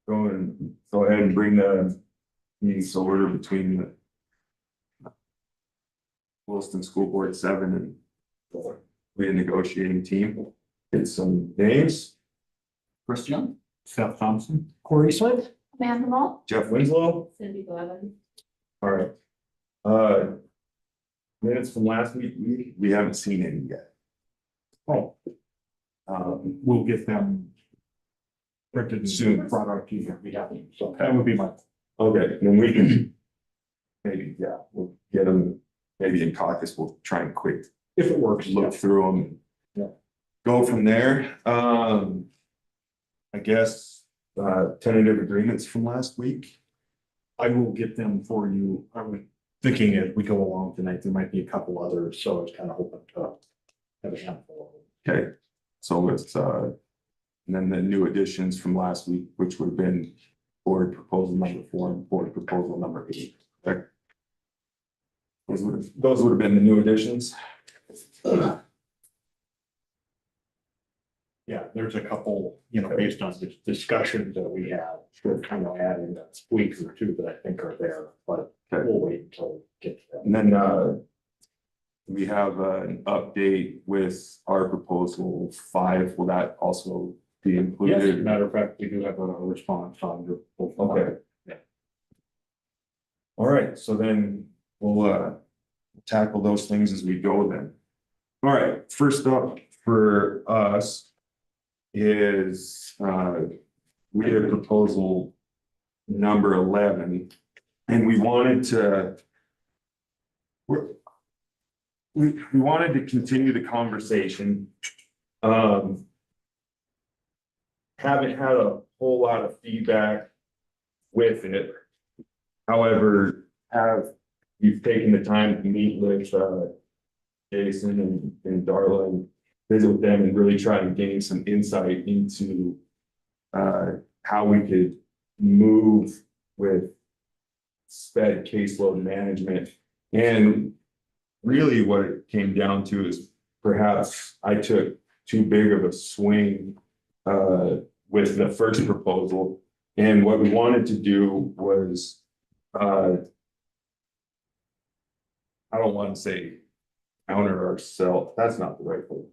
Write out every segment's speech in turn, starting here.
go ahead and bring the meeting to order between the Williston School Board 7 and the negotiating team. Get some names. Chris Young, Seth Thompson. Corey Smith, Amanda Mall, Jeff Winslow. Cindy Blevins. All right. Minutes from last week, we haven't seen any yet. Oh, we'll get them printed and Soon. brought out to you. We haven't, so that would be my. Okay, then we can maybe, yeah, we'll get them, maybe in caucus, we'll try and quick If it works, look through them. Yeah. Go from there. I guess, tentative agreements from last week. I will get them for you. I was thinking as we go along tonight, there might be a couple others, so I was kind of hoping to have a handful of them. Okay, so it's, and then the new additions from last week, which would have been board proposal number 4 and board proposal number 8. Okay. Those would have been the new additions. Yeah, there's a couple, based on the discussions that we had, we're kind of adding a tweak or two that I think are there, but Okay. we'll wait until we get to them. And then, we have an update with our proposal 5. Will that also be Yes, as a included? matter of fact, we do have a response on your. Okay. Yeah. All right, so then we'll tackle those things as we go then. All right, first up for us is we had proposal number 11, and we wanted to we wanted to continue the conversation. Haven't had a whole lot of feedback with it. However, we've taken the time to meet with Basin and Darla and visit with them and really try to gain some insight into how we could move with sped caseload management. And really what it came down to is perhaps I took too big of a swing with the first proposal. And what we wanted to do was I don't want to say counter ourselves. That's not the right word.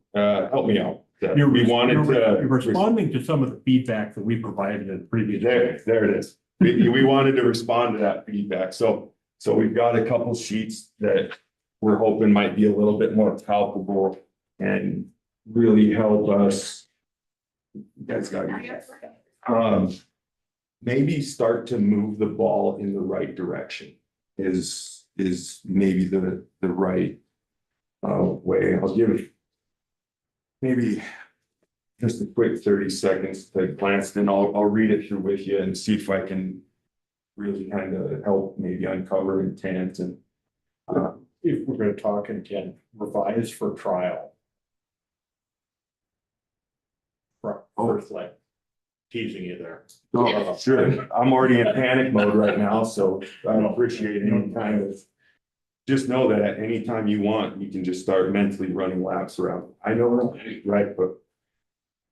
Help me out. We wanted You're to responding to some of the feedback that we provided in previous. there it is. We wanted to respond to that feedback. So we've got a couple sheets that we're hoping might be a little bit more palpable and really help us. You guys got it. Maybe start to move the ball in the right direction is maybe the right way. I'll give maybe just a quick 30 seconds to glance, then I'll read it through with you and see if I can really kind of help maybe uncover intent and If we're gonna talk again, revise for trial. First, like teasing you there. oh, sure. I'm already in panic mode right now, so I appreciate any kind of. Just know that at any time you want, you can just start mentally running laps around. I know, right, but.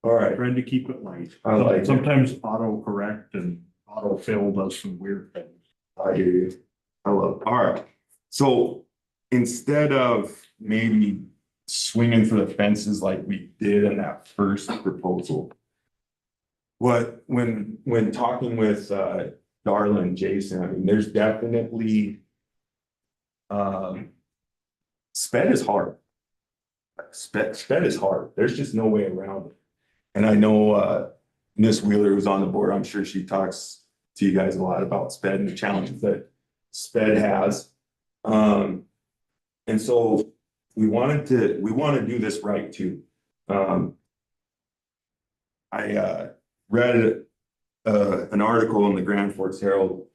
All right, Trying to keep it light. I like it. Sometimes autocorrect and autofill does some weird things. I hear you. I love, all right. So instead of maybe swinging for the fences like we did in that first proposal. When talking with Darla and Jason, I mean, there's definitely sped is hard. Sped is hard. There's just no way around it. And I know Miss Wheeler, who's on the board, I'm sure she talks to you guys a lot about sped and the challenges that sped has. And so we want to do this right too. I read an article in the Grand Forks Herald.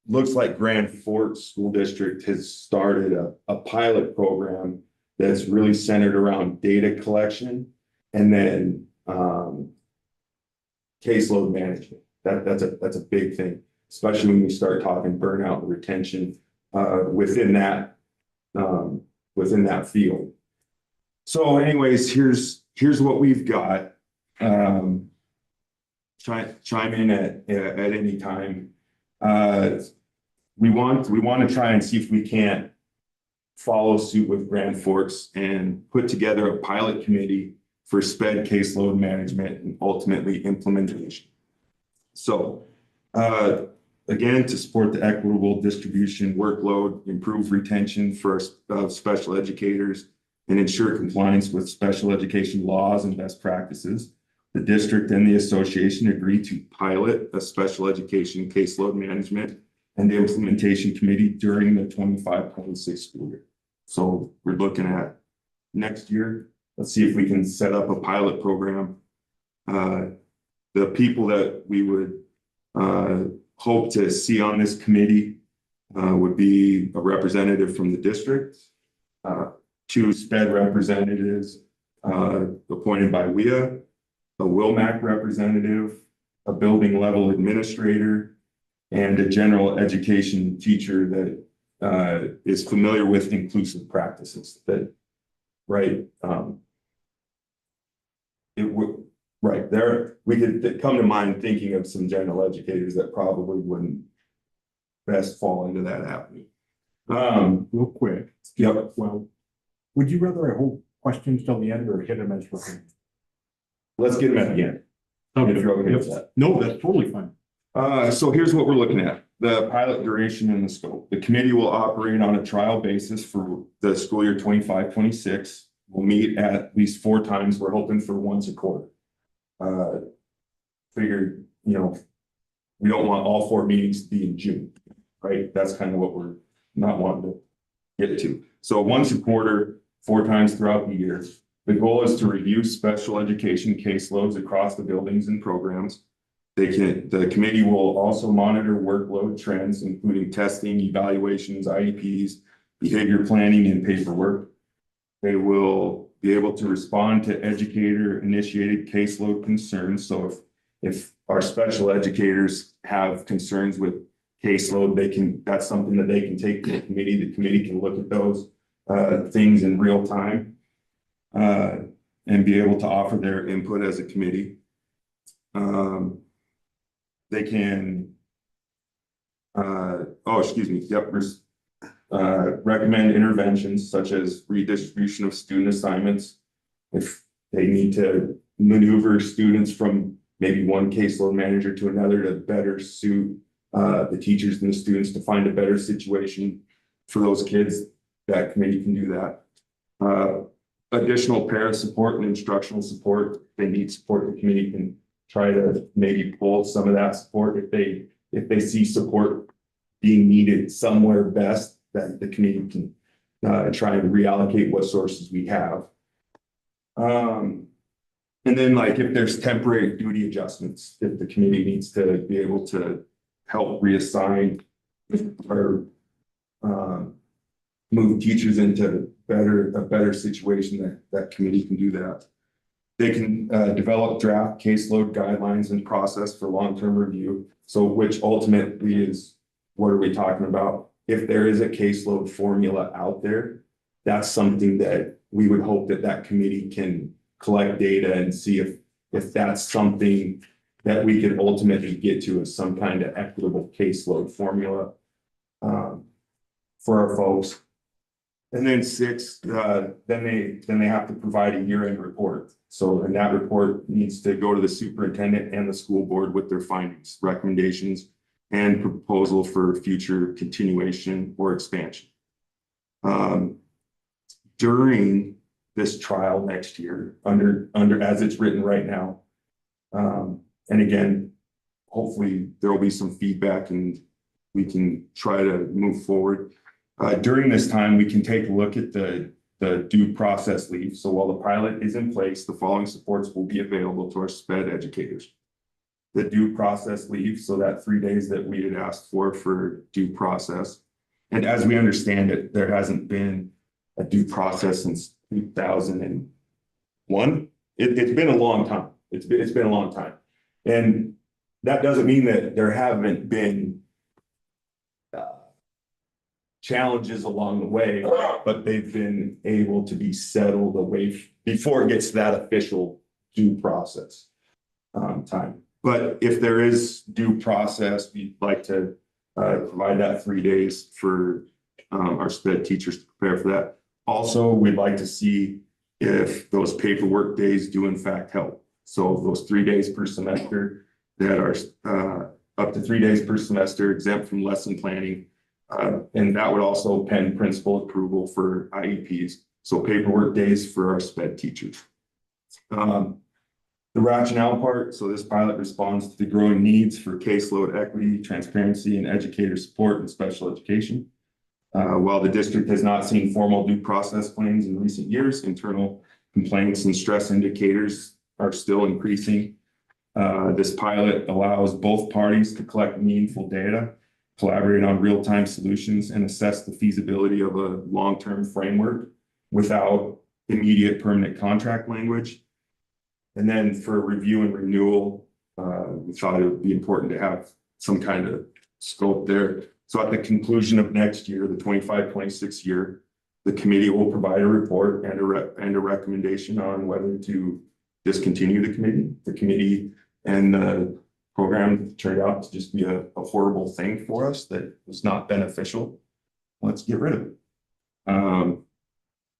Looks like Grand Forks School District has started a pilot program that's really centered around data collection and then caseload management. That's a big thing, especially when we start talking burnout and retention within that field. So anyways, here's what we've got. chime in at any time. We want to try and see if we can't follow suit with Grand Forks and put together a pilot committee for SPED caseload management and ultimately implementation. So, again, to support the equitable distribution workload, improve retention for special educators, and ensure compliance with special education laws and best practices, the district and the association agreed to pilot a special education caseload management and implementation committee during the 25-26 school year. So we're looking at next year. Let's see if we can set up a pilot program. The people that we would hope to see on this committee would be a representative from the district, 2 SPED representatives appointed by WIA, a WILMAC representative, a building level administrator, and a general education teacher that is familiar with inclusive practices. That, right? It would, right there, we could come to mind thinking of some general educators that probably wouldn't best fall into that avenue. Real quick. Yep. Well, would you rather I hold questions till the end or hit them as we're going? Let's get them at the end. If you're okay with that. No, that's totally fine. So here's what we're looking at. The pilot duration and the scope. The committee will operate on a trial basis for the school year 25-26. We'll meet at least 4 times. We're hoping for once a quarter. Figured, you know, we don't want all 4 meetings to be in June, right? That's kind of what we're not wanting to get to. So once a quarter, 4 times throughout the year. The goal is to review special education caseloads across the buildings and programs. The committee will also monitor workload trends, including testing, evaluations, IEPs, behavior planning, and paperwork. They will be able to respond to educator-initiated caseload concerns. So if our special educators have concerns with caseload, that's something that they can take to the committee. The committee can look at those things in real time and be able to offer their input as a committee. They can, recommend interventions such as redistribution of student assignments. If they need to maneuver students from maybe one caseload manager to another to better suit the teachers and the students to find a better situation for those kids, that committee can do that. Additional para support and instructional support. If they need support, the committee can try to maybe pull some of that support if they see support being needed somewhere best, that the committee can try and reallocate what sources we have. And then, like, if there's temporary duty adjustments, if the committee needs to be able to help reassign or move teachers into a better situation, that committee can do that. They can develop draft caseload guidelines and process for long-term review. So which ultimately is, what are we talking about? If there is a caseload formula out there, that's something that we would hope that committee can collect data and see if that's something that we could ultimately get to as some kind of equitable caseload formula for our folks. And then 6, then they have to provide a year-end report. So, and that report needs to go to the superintendent and the school board with their findings, recommendations, and proposal for future continuation or expansion. During this trial next year, under as it's written right now, and again, hopefully there will be some feedback and we can try to move forward. During this time, we can take a look at the due process leave. So while the pilot is in place, the following supports will be available to our SPED educators. The due process leave, so that 3 days that we had asked for due process. And as we understand it, there hasn't been a due process since 2001. It's been a long time. It's been a long time. And that doesn't mean that there haven't been challenges along the way, but they've been able to be settled away before it gets to that official due process time. But if there is due process, we'd like to provide that 3 days for our sped teachers to prepare for that. Also, we'd like to see if those paperwork days do in fact help. So those 3 days per semester that are up to 3 days per semester exempt from lesson planning. And that would also pen principal approval for IEPs. So paperwork days for our sped teachers. The rationale part, so this pilot responds to the growing needs for caseload equity, transparency, and educator support in special education. While the district has not seen formal due process claims in recent years, internal complaints and stress indicators are still increasing. This pilot allows both parties to collect meaningful data, collaborate on real-time solutions, and assess the feasibility of a long-term framework without immediate permanent contract language. And then for review and renewal, we thought it would be important to have some kind of scope there. So at the conclusion of next year, the 25-26 year, the committee will provide a report and a recommendation on whether to discontinue the committee and the program turned out to just be a horrible thing for us that was not beneficial. Let's get rid of it.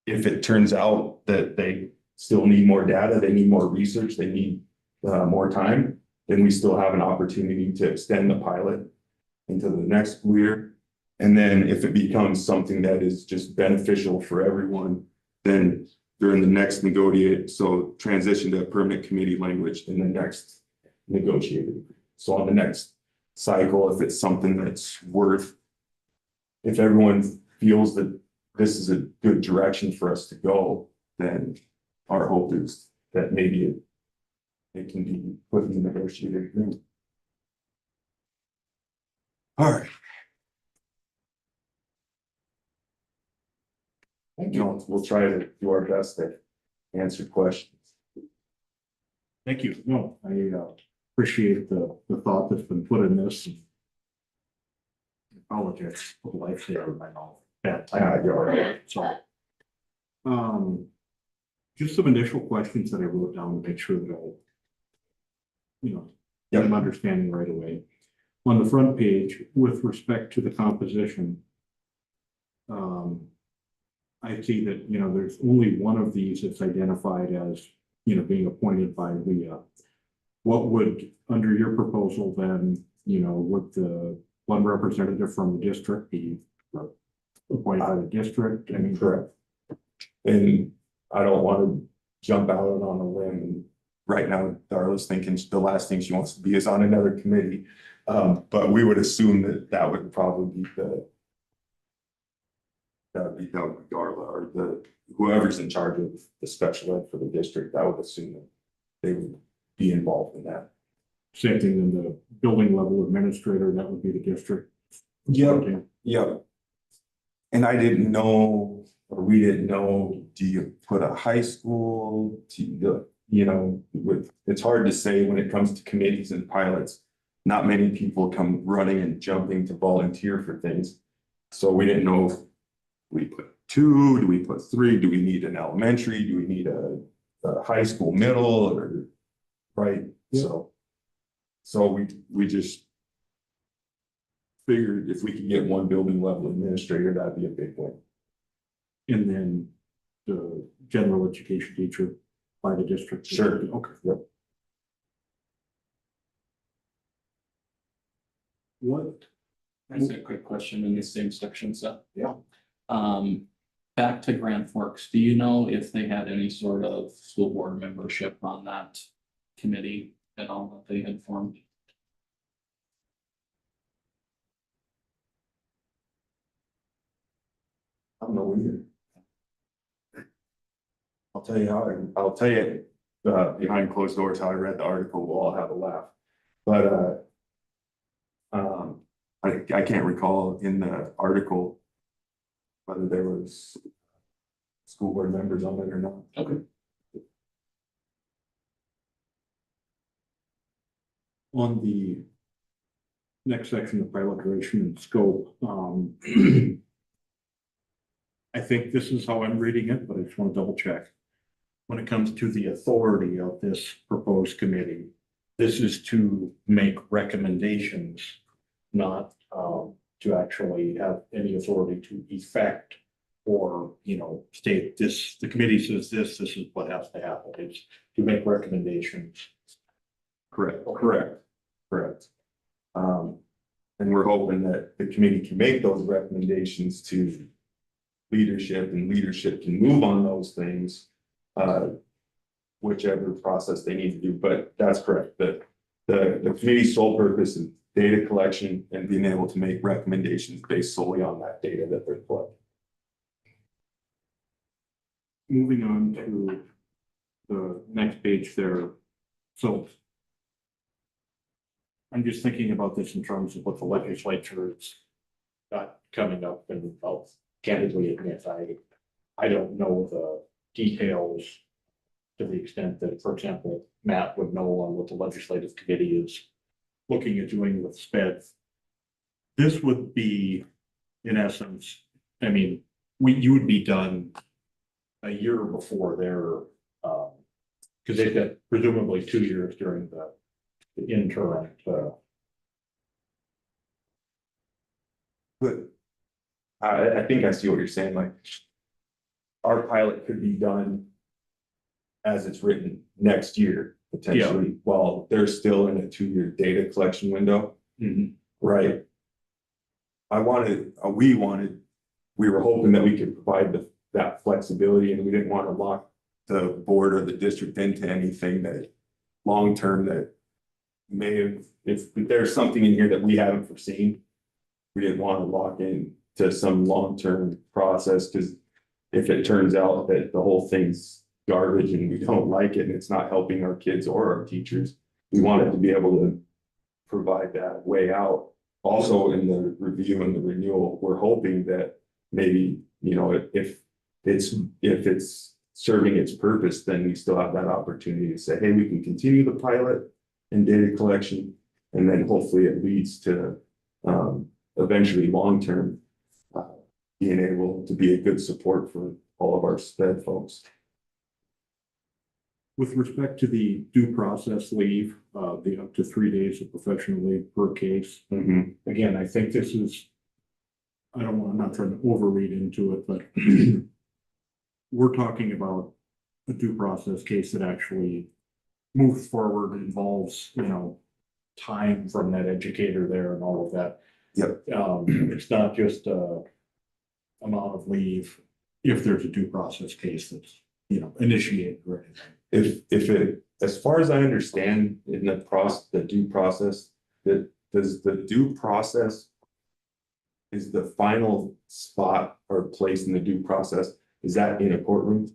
If it turns out that they still need more data, they need more research, they need more time, then we still have an opportunity to extend the pilot into the next school year. And then if it becomes something that is just beneficial for everyone, then during the next transition to a permanent committee language in the next negotiated. So on the next cycle, if it's something that's if everyone feels that this is a good direction for us to go, then our hope is that maybe it can be put in the negotiated agreement. All right. We'll try to do our best to answer questions. Thank you. No, I appreciate the thought that's been put in this. I apologize for the life there. I know bad time. You're all right. So, just some initial questions that I wrote down to make sure that I'm understanding right away. On the front page, with respect to the composition, I see that, there's only one of these that's identified as, being appointed by Leah. What would, under your proposal then, would the one representative from the district be appointed by the district? I mean, correct. And I don't want to jump out on a limb. Right now, Darla's thinking the last thing she wants to be is on another committee. But we would assume that would probably be that would be Darla or whoever's in charge of the special ed for the district. I would assume that they would be involved in that. Same thing in the building level administrator, that would be the district. Yep. And I didn't know, or we didn't know, do you put a high school it's hard to say when it comes to committees and pilots. Not many people come running and jumping to volunteer for things. So we didn't know if we put 2, do we put 3, do we need an elementary, do we need a high school middle, or right? Yeah. So we just figured if we could get one building level administrator, that'd be a big win. And then the general education teacher by the district. Sure. Okay. Yep. What? That's a quick question in the same section, so. Yeah. Back to Grand Forks, do you know if they had any sort of school board membership on that committee at all that they had formed? I don't know either. I'll tell you behind closed doors how I read the article. We'll all have a laugh. But I can't recall in the article whether there was school board members on it or not. Okay. On the next section of pilot duration and scope, I think this is how I'm reading it, but I just want to double check. When it comes to the authority of this proposed committee, this is to make recommendations, not to actually have any authority to effect or, state this, the committee says this is what has to happen. It's to make recommendations. Correct. And we're hoping that the committee can make those recommendations to leadership, and leadership can move on those things. Whichever process they need to do, but that's correct, that the committee's sole purpose is data collection and being able to make recommendations based solely on that data that they're collecting. Moving on to the next page there. So I'm just thinking about this in terms of what the legislature is got coming up, and I'll candidly admit, I don't know the details to the extent that, for example, Matt would know on what the legislative committee is looking at doing with SPED. This would be, in essence, I mean, you would be done a year before their, because they've got presumably 2 years during the interim. But I think I see what you're saying, like our pilot could be done as it's written next year, potentially, while they're still in a 2-year data collection window. Right. We were hoping that we could provide that flexibility, and we didn't want to lock the board or the district into anything that long-term that may have, if there's something in here that we haven't foreseen, we didn't want to lock in to some long-term process, because if it turns out that the whole thing's garbage and we don't like it and it's not helping our kids or our teachers, we wanted to be able to provide that way out. Also, in the review and the renewal, we're hoping that maybe, if it's serving its purpose, then we still have that opportunity to say, hey, we can continue the pilot and data collection, and then hopefully it leads to eventually long-term being able to be a good support for all of our SPED folks. With respect to the due process leave, the up to 3 days of professional leave per case. Again, I think this is, I'm not trying to overread into it, but we're talking about a due process case that actually moves forward, involves, time from that educator there and all of that. Yep. It's not just amount of leave if there's a due process case that's, initiated or anything. If it, as far as I understand, in the due process, does the due process is the final spot or place in the due process, is that in a courtroom?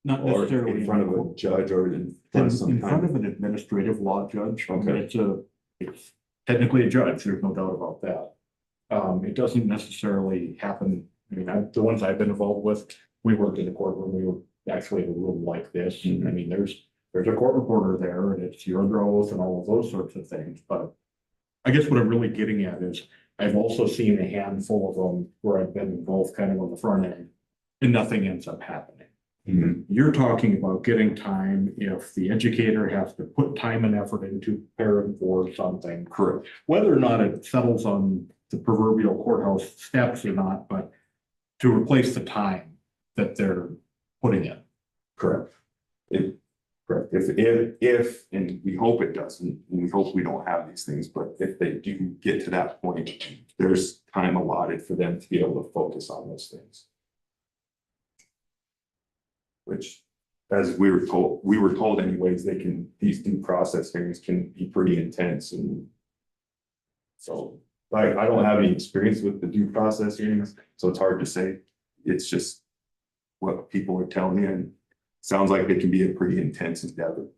Not Or necessarily in front of a judge, or in front of some in front kind of an administrative law judge. Okay. It's technically a judge, there's no doubt about that. It doesn't necessarily happen, the ones I've been involved with, we worked in a courtroom, we were actually in a room like this. There's a court reporter there, and it's you're under oath and all of those sorts of things, but I guess what I'm really getting at is I've also seen a handful of them where I've been involved kind of on the front end and nothing ends up happening. You're talking about getting time if the educator has to put time and effort into preparing for something. Correct. Whether or not it settles on the proverbial courthouse steps or not, but to replace the time that they're putting in. Correct. Correct. If, and we hope it doesn't, and we hope we don't have these things, but if they do get to that point, there's time allotted for them to be able to focus on those things. Which, as we were told anyways, these due process hearings can be pretty intense, and so I don't have any experience with the due process hearings, so it's hard to say. It's just what people are telling me, and sounds like it can be a pretty intense endeavor.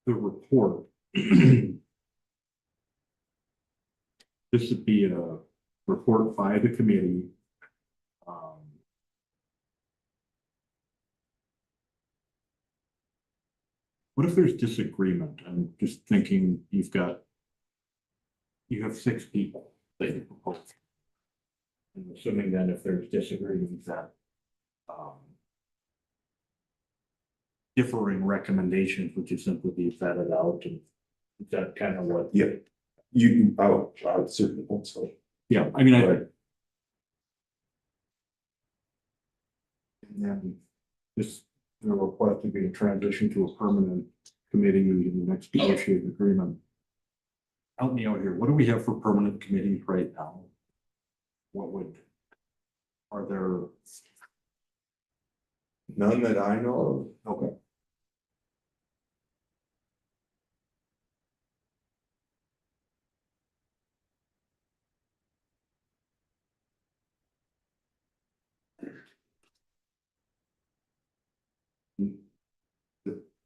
The report. This would be a report by the committee. What if there's disagreement? I'm just thinking you have 6 people that you propose. I'm assuming then if there's disagreement that differing recommendations, which is simply be vetted out, and is that kind of what? Yeah, I would certainly hope so. Yeah, I mean, But and then this, the request to be a transition to a permanent committee in the next negotiated agreement. Help me out here. What do we have for permanent committees right now? What would, are there, none that I know of. okay,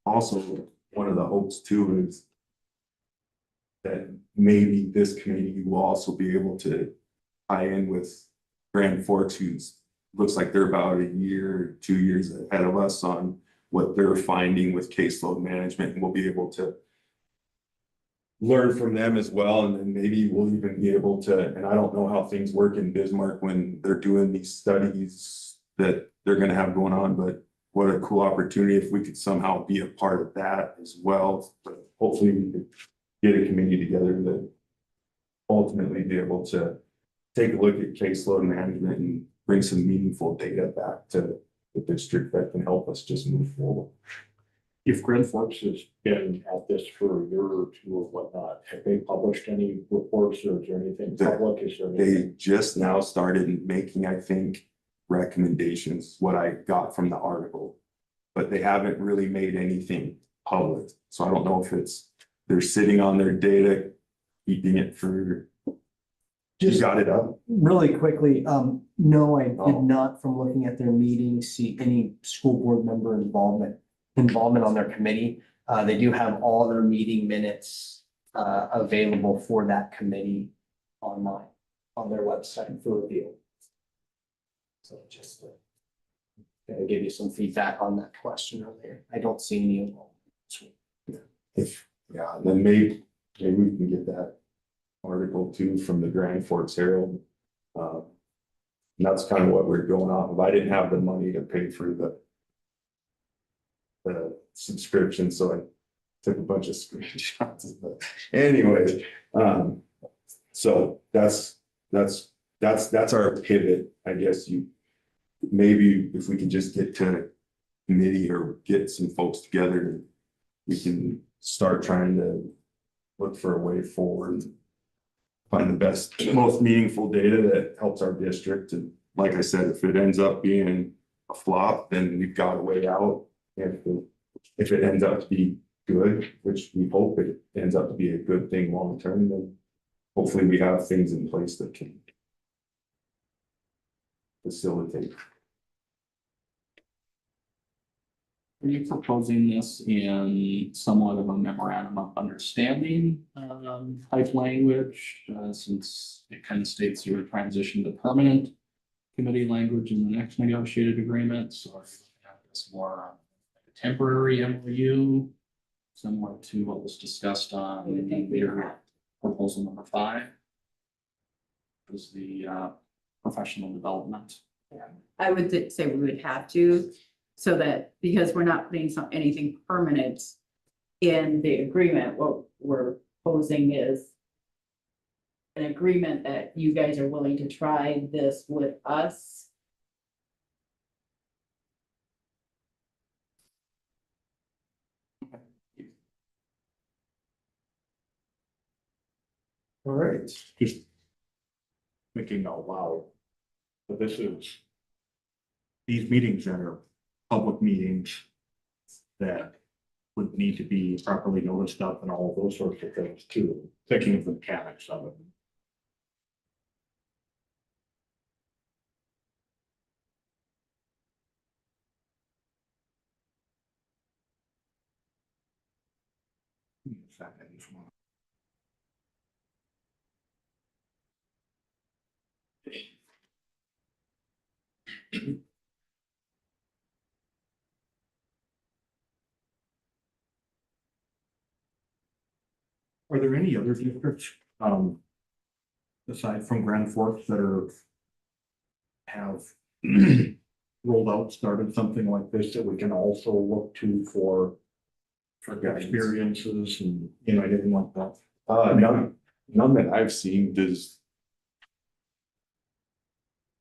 Also, one of the hopes too is that maybe this committee will also be able to tie in with Grand Forks, who's, looks like they're about a year, 2 years ahead of us on what they're finding with caseload management, and we'll be able to learn from them as well, and then maybe we'll even be able to, and I don't know how things work in Bismarck when they're doing these studies that they're gonna have going on, but what a cool opportunity if we could somehow be a part of that as well. But hopefully we could get a committee together that ultimately be able to take a look at caseload management and bring some meaningful data back to the district that can help us just move forward. if Grand Forks has been at this for a year or two or whatnot, have they published any reports, or is there anything public? Is there They anything? just now started making, I think, recommendations, what I got from the article. But they haven't really made anything public, so I don't know if it's, they're sitting on their data, keeping it for. You Just got it up? really quickly, no, I Oh. did not, from looking at their meetings, see any school board member involvement on their committee. They do have all their meeting minutes available for that committee online, on their website for review. So just to give you some feedback on that question earlier. I don't see any involvement. If, yeah, then maybe we can get that article too from the Grand Forks Herald. And that's kind of what we're going off of. I didn't have the money to pay for the subscription, so I took a bunch of screenshots, but anyway, so that's our pivot, I guess. Maybe if we can just get to a committee or get some folks together, we can start trying to look for a way forward. Find the best, most meaningful data that helps our district. And like I said, if it ends up being a flop, then we've got a way out. And if it ends up to be good, which we hope it ends up to be a good thing long term, then hopefully we have things in place that can facilitate. Are you proposing this in somewhat of a memorandum of understanding type language, since it kind of states your transition to permanent committee language in the next negotiated agreements, or this more like a temporary MOU, similar to what was discussed on your proposal number 5? Was the professional development. I would say we would have to, so that, because we're not putting anything permanent in the agreement, what we're proposing is an agreement that you guys are willing to try this with us. All right. Just thinking out loud. But this is, these meetings are public meetings that would need to be properly noticed up and all of those sorts of things too, thinking of the mechanics of it. Are there any other districts, aside from Grand Forks, that have rolled out, started something like this that we can also look to for experiences and, anything like that? None that I've seen does.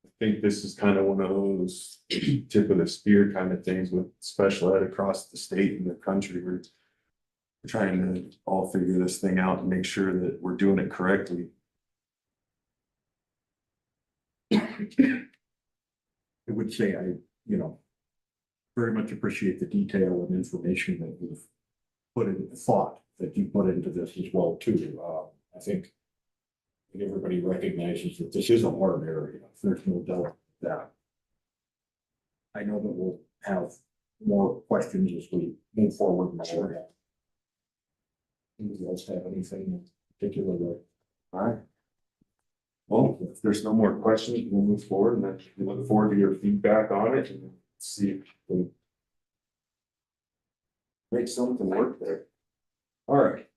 I think this is kind of one of those tip of the spear kind of things with special ed across the state and the country. We're trying to all figure this thing out and make sure that we're doing it correctly. I would say very much appreciate the detail and information that you've put in, thought that you put into this as well too. I think everybody recognizes that this is a hard area. There's no doubt that. I know that we'll have more questions as we move forward. Anybody else have anything in particular? All right. Well, if there's no more questions, we'll move forward and then we look forward to your feedback on it and see if we can make something work there. All right.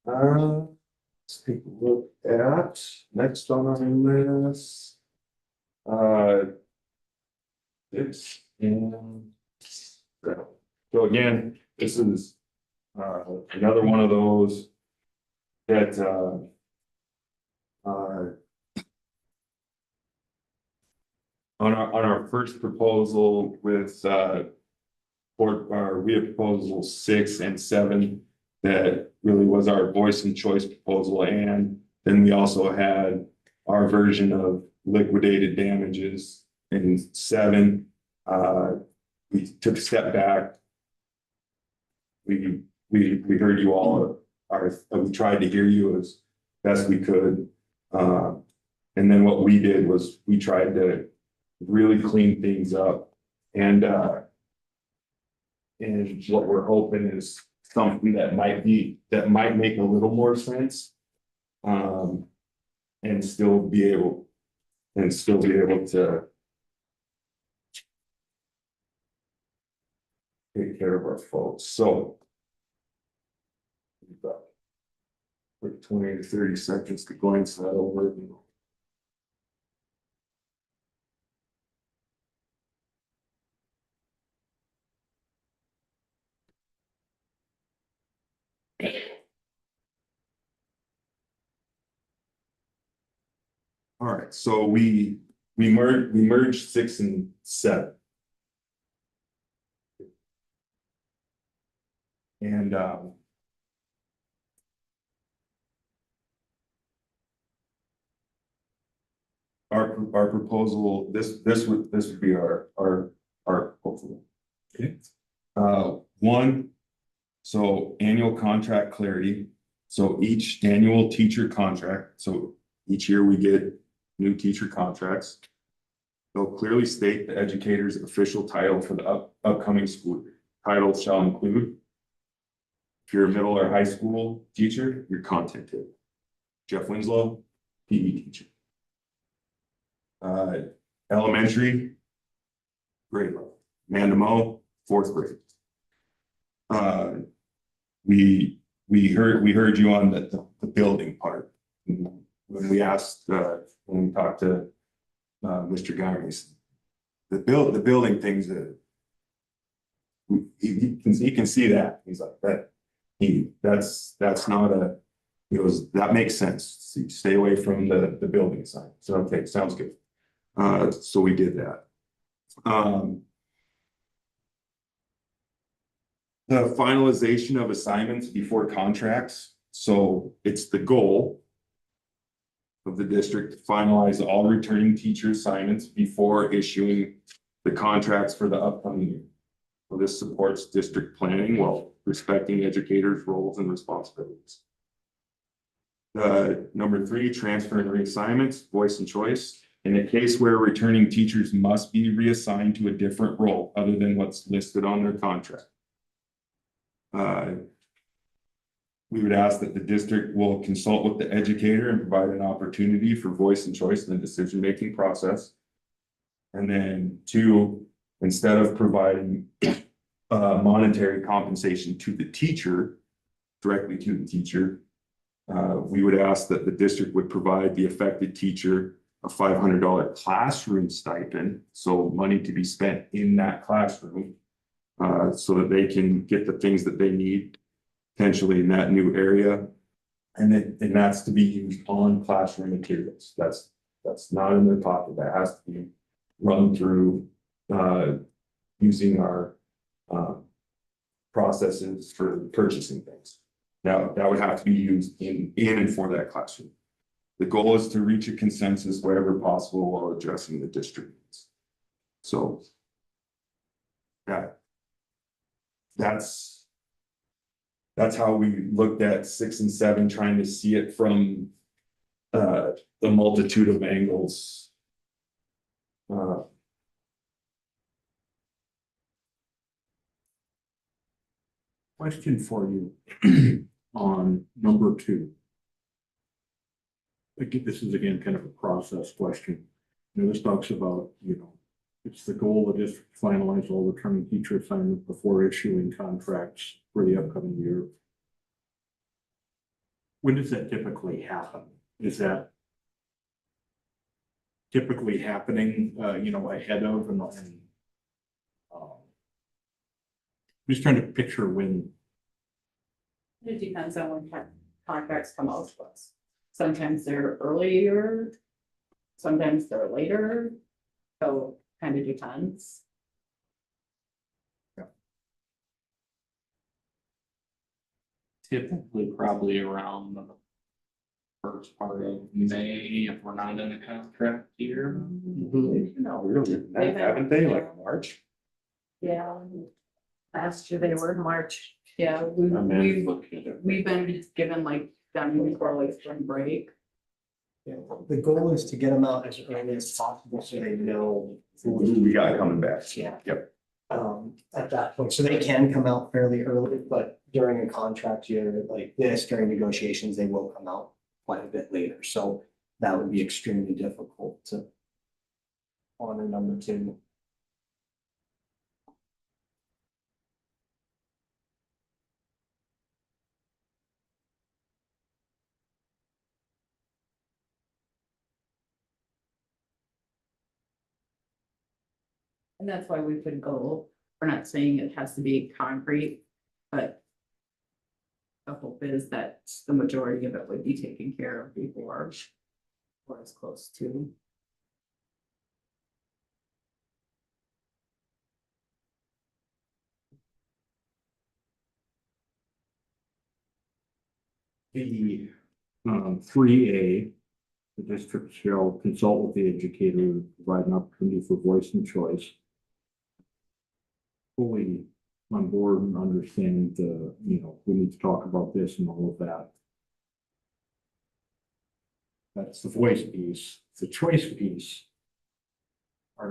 Let's take a look at next on our list. This and so again, this is another one of those that on our first proposal with we have proposal 6 and 7 that really was our voice and choice proposal, and then we also had our version of liquidated damages in 7. We took a step back. We heard you all. We tried to hear you as best we could, and then what we did was we tried to really clean things up, and what we're hoping is something that might make a little more sense, and still be able to take care of our folks. So we've got like 20 to 30 seconds to glance that over. All right, so we merged 6 and 7. And our proposal, this would be our proposal. Okay. 1, so annual contract clarity. So each annual teacher contract, so each year we get new teacher contracts. They'll clearly state the educator's official title for the upcoming school year. Title shall include, if you're a middle or high school teacher, your content table. Jeff Winslow, PE teacher. Elementary, grade level. Amanda Moe, 4th grade. We heard you on the building part. When we asked, when we talked to Mr. Guyries, the building things that he can see that. He's like that. That's not a, he goes, that makes sense. Stay away from the building sign. So okay, sounds good. So we did that. The finalization of assignments before contracts. So it's the goal of the district to finalize all returning teacher assignments before issuing the contracts for the upcoming year. So this supports district planning while respecting educators' roles and responsibilities. Number 3, transfer and reassignments, voice and choice. In a case where returning teachers must be reassigned to a different role other than what's listed on their contract. We would ask that the district will consult with the educator and provide an opportunity for voice and choice in the decision-making process. And then 2, instead of providing monetary compensation to the teacher, directly to the teacher, we would ask that the district would provide the affected teacher a $500 classroom stipend, so money to be spent in that classroom. So that they can get the things that they need potentially in that new area. And that's to be used on classroom materials. That's not in their pocket. That has to be run through using our processes for purchasing things. Now, that would have to be used in and for that classroom. The goal is to reach a consensus wherever possible while addressing the district needs. So that's how we looked at 6 and 7, trying to see it from the multitude of angles. Question for you on number 2. Again, this is again kind of a process question. This talks about, it's the goal of the district to finalize all returning teacher assignments before issuing contracts for the upcoming year. When does that typically happen? Is that typically happening, ahead of and just trying to picture when. It depends on when contracts come out to us. Sometimes they're earlier, sometimes they're later, so kind of depends. Typically, probably around the first part of May, if we're not in a contract year. No, really, haven't they, like March? Yeah, Last year they were in March. yeah, we've been given like done before like spring break. Yeah, the goal is to get them out as early as possible so they know. Who we got coming back. Yeah. Yep. At that point, so they can come out fairly early, but during a contract year like this, during negotiations, they will come out quite a bit later, so that would be extremely difficult to honor number 2. And that's why we could go, we're not saying it has to be concrete, but the hope is that the majority of it would be taken care of before or as close to. The 3A, the district shall consult with the educator to provide an opportunity for voice and choice. Fully on board and understand we need to talk about this and all of that. That's the voice piece. The choice piece I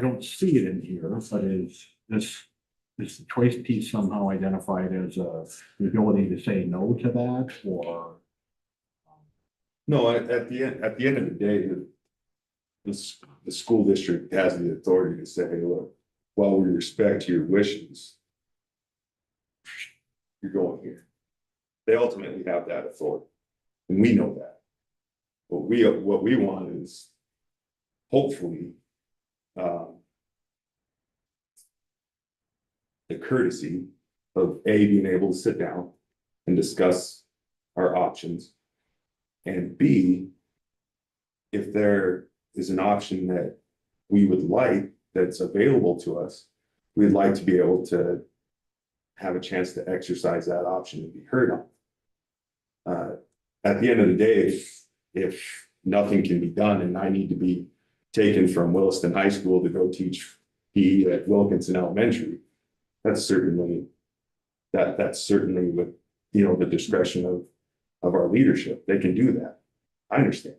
don't see it in here, but is the choice piece somehow identified as the ability to say no to that, or? No, at the end of the day, the school district has the authority to say, hey, look, while we respect your wishes, you're going here. They ultimately have that authority, and we know that. What we want is hopefully the courtesy of being able to sit down and discuss our options, and B, if there is an option that we would like that's available to us, we'd like to be able to have a chance to exercise that option and be heard on. At the end of the day, if nothing can be done and I need to be taken from Williston High School to go teach PE at Wilkinson Elementary, that's certainly with the discretion of our leadership. They can do that. I understand.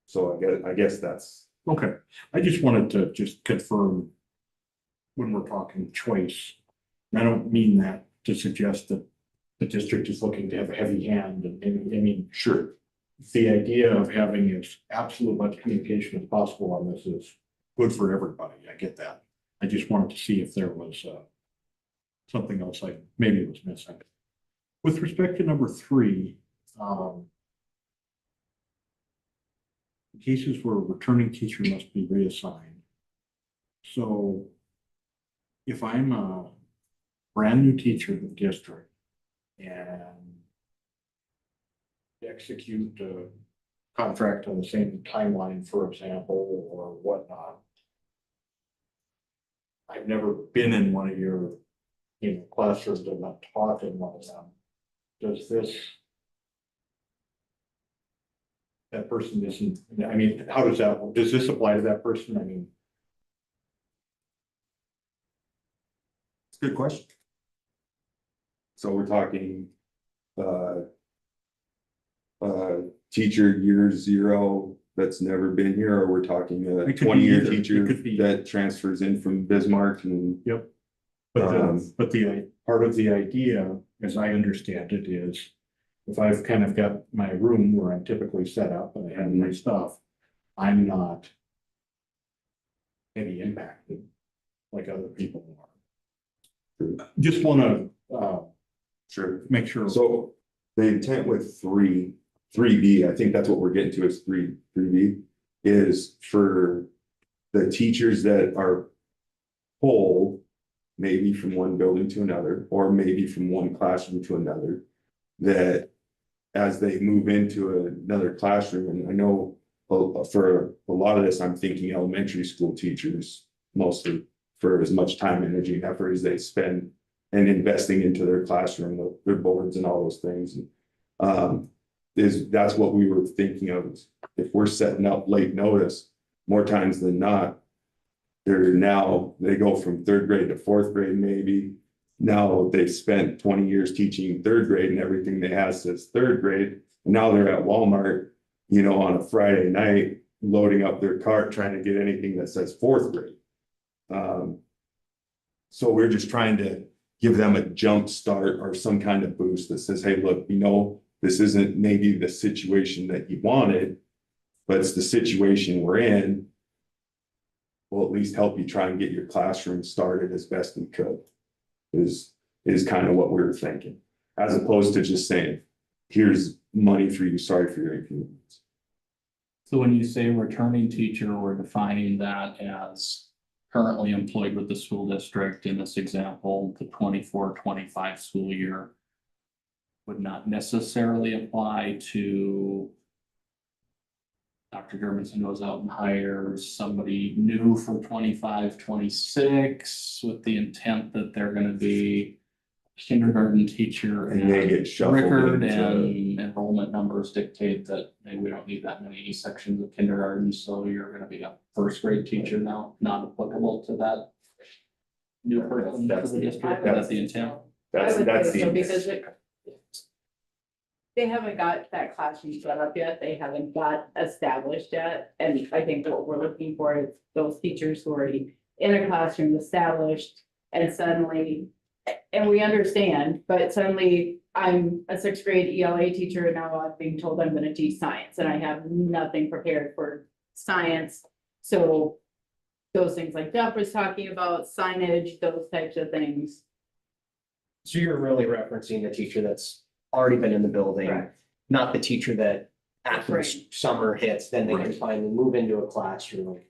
So I guess that's Okay. I just wanted to just confirm when we're talking choice. And I don't mean that to suggest that the district is looking to have a heavy hand. I mean, sure. the idea of having as absolute much communication as possible on this is good for everybody. I get that. I just wanted to see if there was something else maybe was missing. With respect to number 3, cases where a returning teacher must be reassigned. So if I'm a brand new teacher in the district and execute a contract on the same timeline, for example, or whatnot. I've never been in one of your, classrooms, I've not taught in one of them. Does this? That person isn't, I mean, how does this apply to that person? I mean, It's a good question. So we're talking, teacher year 0 that's never been here, or we're talking a It could be 20-year either. It teacher could be- that transfers in from Bismarck and. Yep. But Um, the part of the idea, as I understand it, is if I've kind of got my room where I'm typically set up and I have my stuff, I'm not heavy impacted like other people are. Just want to Sure. make sure. So the intent with 3B, I think that's what we're getting to is 3B, is for the teachers that are pulled maybe from one building to another, or maybe from one classroom to another, that as they move into another classroom, and I know for a lot of this, I'm thinking elementary school teachers mostly, for as much time, energy, and effort as they spend and investing into their classroom, their boards and all those things. That's what we were thinking of. If we're setting up late notice, more times than not, they go from 3rd grade to 4th grade, maybe. Now they've spent 20 years teaching 3rd grade and everything they have says 3rd grade. And now they're at Walmart, on a Friday night, loading up their cart, trying to get anything that says 4th grade. So we're just trying to give them a jump start or some kind of boost that says, hey, look, this isn't maybe the situation that you wanted, but it's the situation we're in. We'll at least help you try and get your classroom started as best we could, is kind of what we were thinking, as opposed to just saying, here's money for you, sorry for your inconvenience. So when you say returning teacher, we're defining that as currently employed with the school district in this example, the 24-25 school year. Would not necessarily apply to Dr. Germanson goes out and hires somebody new for 25-26 with the intent that they're gonna be kindergarten teacher. And they get shuffled Record into- and enrollment numbers dictate that maybe we don't need that many sections of kindergarten, so you're gonna be a 1st grade teacher now, not applicable to that new person for the district, that's the intent. That's I would the say so, because they haven't got that classroom set up yet, they haven't got established yet, and I think what we're looking for is those teachers who are already in a classroom established, and suddenly, and we understand, but suddenly I'm a 6th grade ELA teacher, and now I'm being told I'm gonna teach science, and I have nothing prepared for science, so those things like Jeff was talking about, signage, those types of things. So you're really referencing the teacher that's already been in the building, Correct. not the teacher that after the Right. summer hits, then they can Right. finally move into a classroom.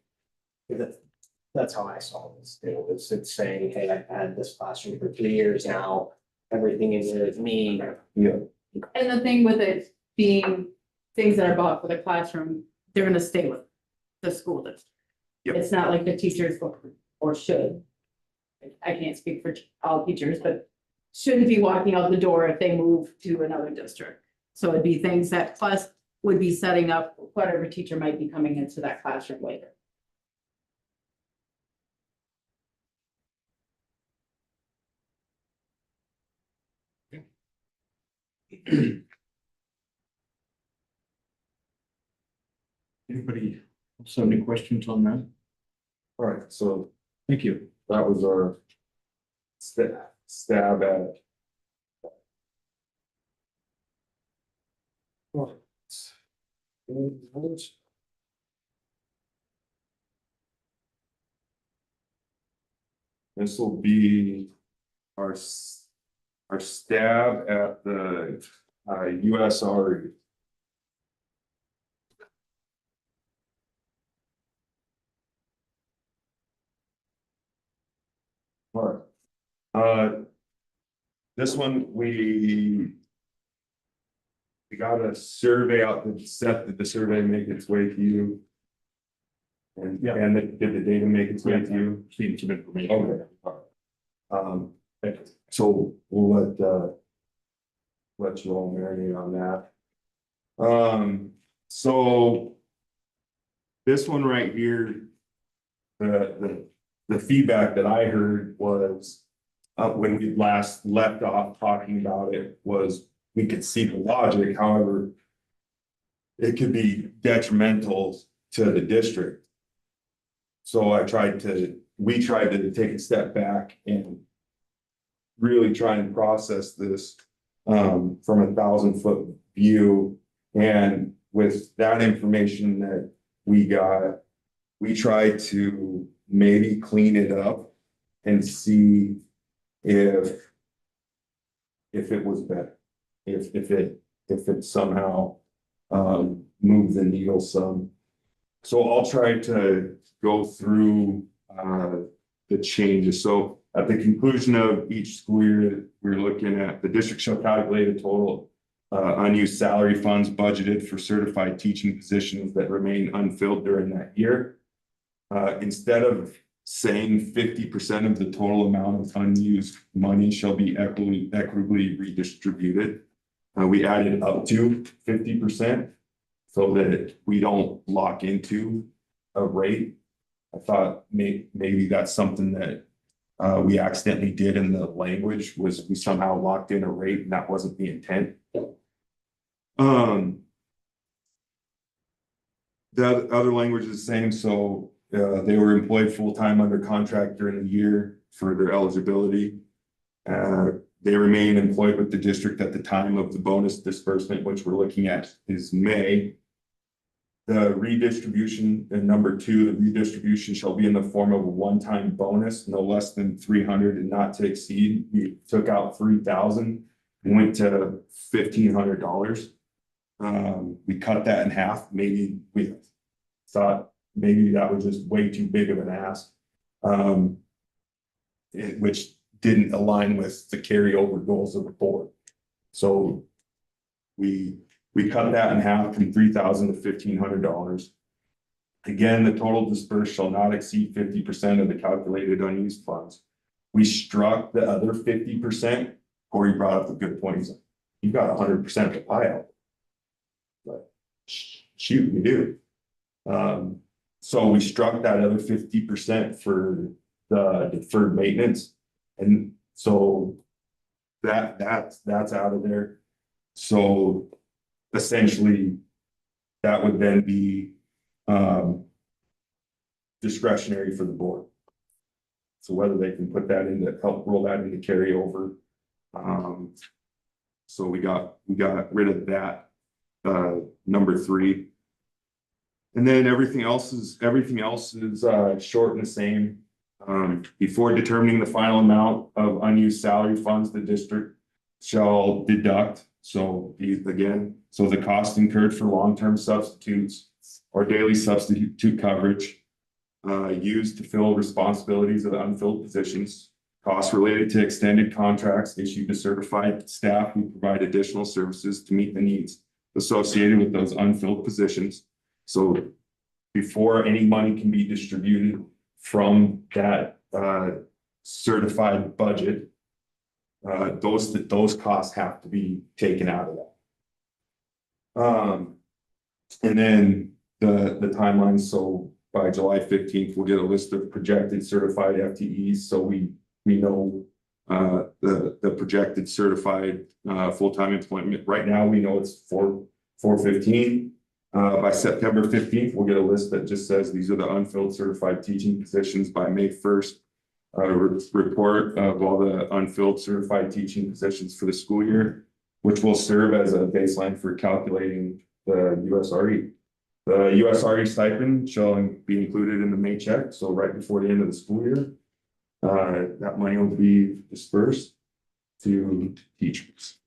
That's how I saw this. It's saying, hey, I've had this classroom for 3 years now. Everything in here is me. Yeah, And the thing with it being things that are bought for the classroom, they're gonna stay with the school district. Yep. It's not like the teachers or should. I can't speak for all teachers, but shouldn't be walking out the door if they move to another district. So it'd be things that plus would be setting up whatever teacher might be coming into that classroom later. Anybody else have any questions on that? all right, so Thank you. that was our stab at. This will be our stab at the USR. Alright. This one, we got a survey out that said that the survey make its way to you. And, Yeah. and did the data make its way to you? Seen some information. Okay. So we'll let you all marinate on that. So this one right here, the feedback that I heard was, when we last left off talking about it, was we could see the logic, however, it could be detrimental to the district. So we tried to take a step back and really try and process this from 1,000-foot view. And with that information that we got, we tried to maybe clean it up and see if it was better, if it somehow moved the needle some. So I'll try to go through the changes. So at the conclusion of each school year, we're looking at the district shall calculate a total unused salary funds budgeted for certified teaching positions that remain unfilled during that year. Instead of saying 50% of the total amount of unused money shall be equitably redistributed, we added up to 50% so that we don't lock into a rate. I thought maybe that's something that we accidentally did in the language, was we somehow locked in a rate, and that wasn't the intent. The other language is the same, so they were employed full-time under contract during the year for their eligibility. They remain employed with the district at the time of the bonus disbursement, which we're looking at is May. The redistribution, and number 2, the redistribution shall be in the form of a one-time bonus, no less than 300 and not to exceed. We took out 3,000 and went to $1,500. We cut that in half. Maybe we thought maybe that was just way too big of an ask, which didn't align with the carryover goals of the board. So we cut that in half from $3,000 to $1,500. Again, the total dispersed shall not exceed 50% of the calculated unused funds. We struck the other 50%. Corey brought up a good point. He's like, you got 100% of the pie out. But shoot, we do. So we struck that other 50% for the deferred maintenance. And so that's out of there. So essentially, that would then be discretionary for the board. So whether they can put that in to help roll that into carryover. So we got rid of that, number 3. And then everything else is short and the same. Before determining the final amount of unused salary funds, the district shall deduct. So again, so the cost incurred for long-term substitutes or daily substitute coverage used to fill responsibilities of the unfilled positions, costs related to extended contracts issued to certified staff who provide additional services to meet the needs associated with those unfilled positions. So before any money can be distributed from that certified budget, those costs have to be taken out of that. And then the timeline, so by July 15th, we'll get a list of projected certified FTEs, so we know the projected certified full-time employment. Right now, we know it's 415. By September 15th, we'll get a list that just says these are the unfilled certified teaching positions. By May 1st, report of all the unfilled certified teaching positions for the school year, which will serve as a baseline for calculating the USRE. The USRE stipend shall be included in the May check, so right before the end of the school year, that money will be dispersed to teachers.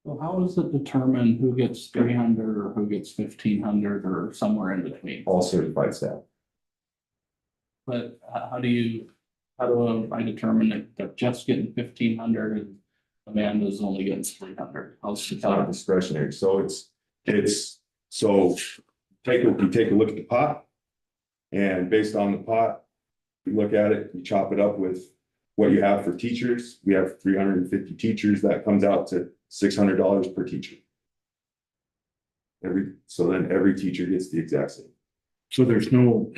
So how is it determined who gets 300 or who gets 1,500 or somewhere in between? All certified staff. But how do I determine that Jeff's getting 1,500 and Amanda's only getting 300? How's the It's not count? discretionary, so so you take a look at the pot. And based on the pot, you look at it, you chop it up with what you have for teachers. We have 350 teachers, that comes out to $600 per teacher. So then every teacher gets the exact same. So there's no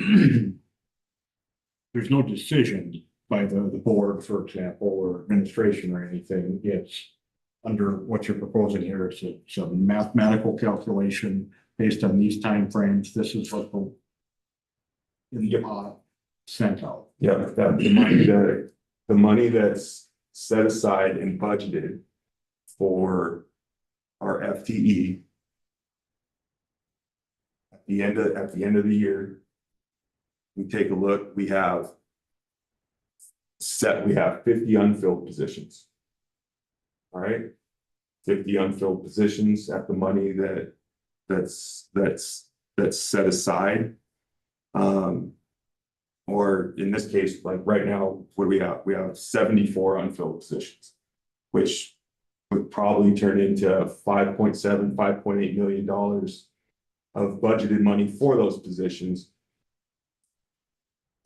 there's no decision by the board, for example, or administration or anything. It's under what you're proposing here. It's a mathematical calculation based on these timeframes. This is what the sent out. Yeah, the money that's set aside and budgeted for our FTE. At the end of the year. We take a look, we have 50 unfilled positions. All right, 50 unfilled positions at the money that's set aside. Or in this case, like right now, what do we have? We have 74 unfilled positions, which would probably turn into $5.7, $5.8 million of budgeted money for those positions.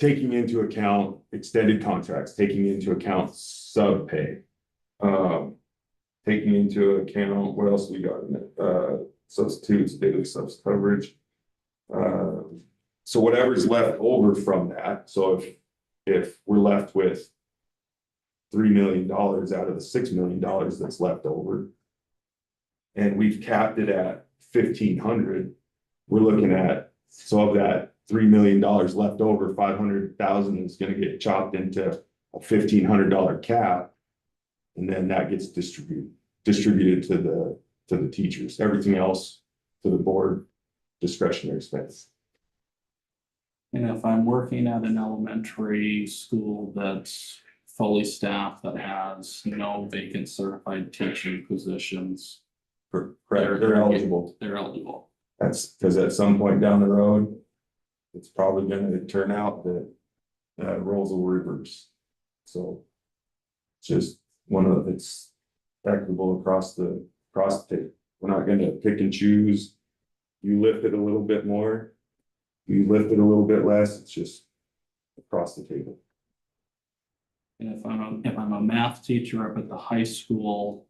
Taking into account extended contracts, taking into account sub pay. Taking into account, what else we got in it? Substitutes, daily subs coverage. So whatever's left over from that, so if we're left with $3 million out of the $6 million that's left over. And we've capped it at 1,500, we're looking at, so of that $3 million left over, 500,000 is gonna get chopped into a $1,500 cap. And then that gets distributed to the teachers, everything else to the board discretionary expense. And if I'm working at an elementary school that's fully staffed, that has no vacant certified teaching positions, Correct, they're eligible. they're eligible. That's because at some point down the road, it's probably gonna turn out that roles will reverse. So just it's equitable across the state. We're not gonna pick and choose. You lift it a little bit more, you lift it a little bit less, it's just across the table. And if I'm a math teacher up at the high school,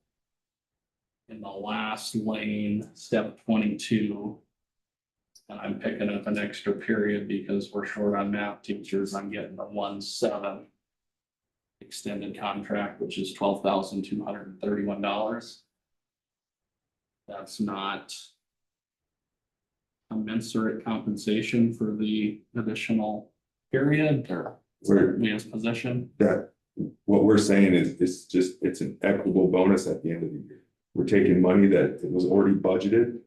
in the last lane, step 22, and I'm picking up an extra period because we're short on math teachers, I'm getting the 1/7 extended contract, which is $12,231. That's not commensurate compensation for the additional period or as position. That, what we're saying is, it's an equitable bonus at the end of the year. We're taking money that was already budgeted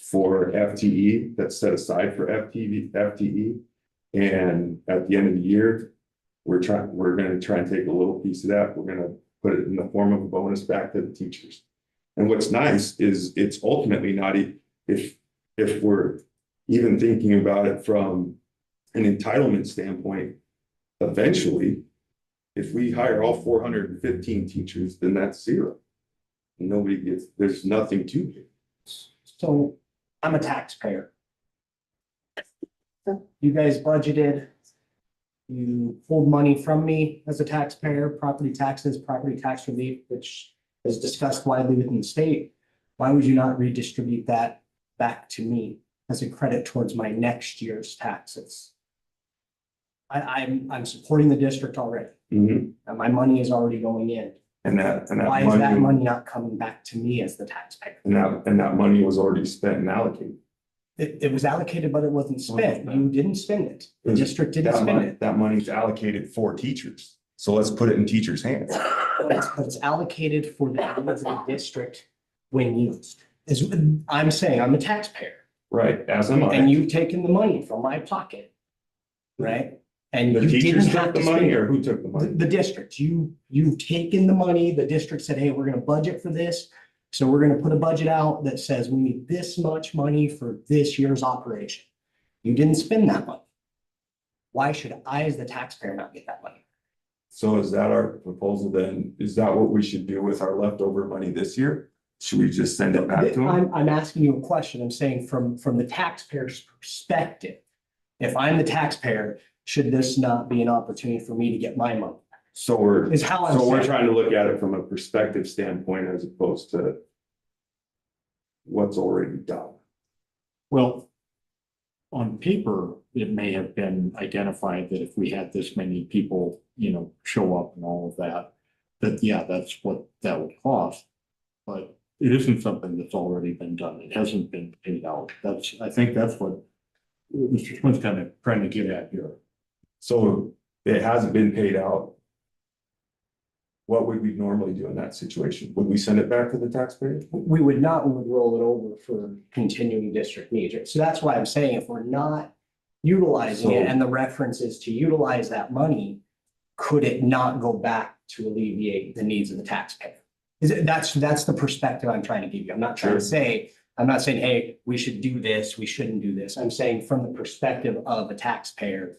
for FTE, that's set aside for FTE. And at the end of the year, we're gonna try and take a little piece of that, we're gonna put it in the form of a bonus back to the teachers. And what's nice is it's ultimately not, if we're even thinking about it from an entitlement standpoint, eventually, if we hire all 415 teachers, then that's zero. Nobody gets, there's nothing to it. So I'm a taxpayer. You guys budgeted. You pulled money from me as a taxpayer, property taxes, property tax relief, which is discussed widely within the state. Why would you not redistribute that back to me as a credit towards my next year's taxes? I'm supporting the district already, Mhm. and my money is already going in. And that Why is that money not coming back to me as the taxpayer? And that money was already spent and allocated. It was allocated, but it wasn't spent. You didn't spend it. The district didn't That spend money, it. that money's allocated for teachers. So let's put it in teachers' hands. But it's allocated for the needs of the district when used. I'm saying I'm a taxpayer Right, as am and I. you've taken the money from my pocket. Right? And The you teachers didn't took have the to money, spend or it. who took the money? The district, you've taken the money, the district said, hey, we're gonna budget for this. So we're gonna put a budget out that says we need this much money for this year's operation. You didn't spend that money. why should I as the taxpayer not get that money? So is that our proposal then? Is that what we should do with our leftover money this year? Should we just send it back to them? I'm asking you a question. I'm saying from the taxpayer's perspective, if I'm the taxpayer, should this not be an opportunity for me to get my money? So we're, Is how I'm so we're saying. trying to look at it from a perspective standpoint as opposed to what's already done. Well, on paper, it may have been identified that if we had this many people, show up and all of that, yeah, that's what that would cost. But it isn't something that's already been done. It hasn't been paid out. I think that's what Mr. Swin's kind of trying to get at here. So it hasn't been paid out. What would we normally do in that situation? Would we send it back to the taxpayer? We would not, we would roll it over for continuing district needs. So that's why I'm saying if we're not utilizing it So- and the reference is to utilize that money, could it not go back to alleviate the needs of the taxpayer? That's the perspective I'm trying to give you. I'm not trying to Sure. say, I'm not saying, hey, we should do this, we shouldn't do this. I'm saying from the perspective of a taxpayer,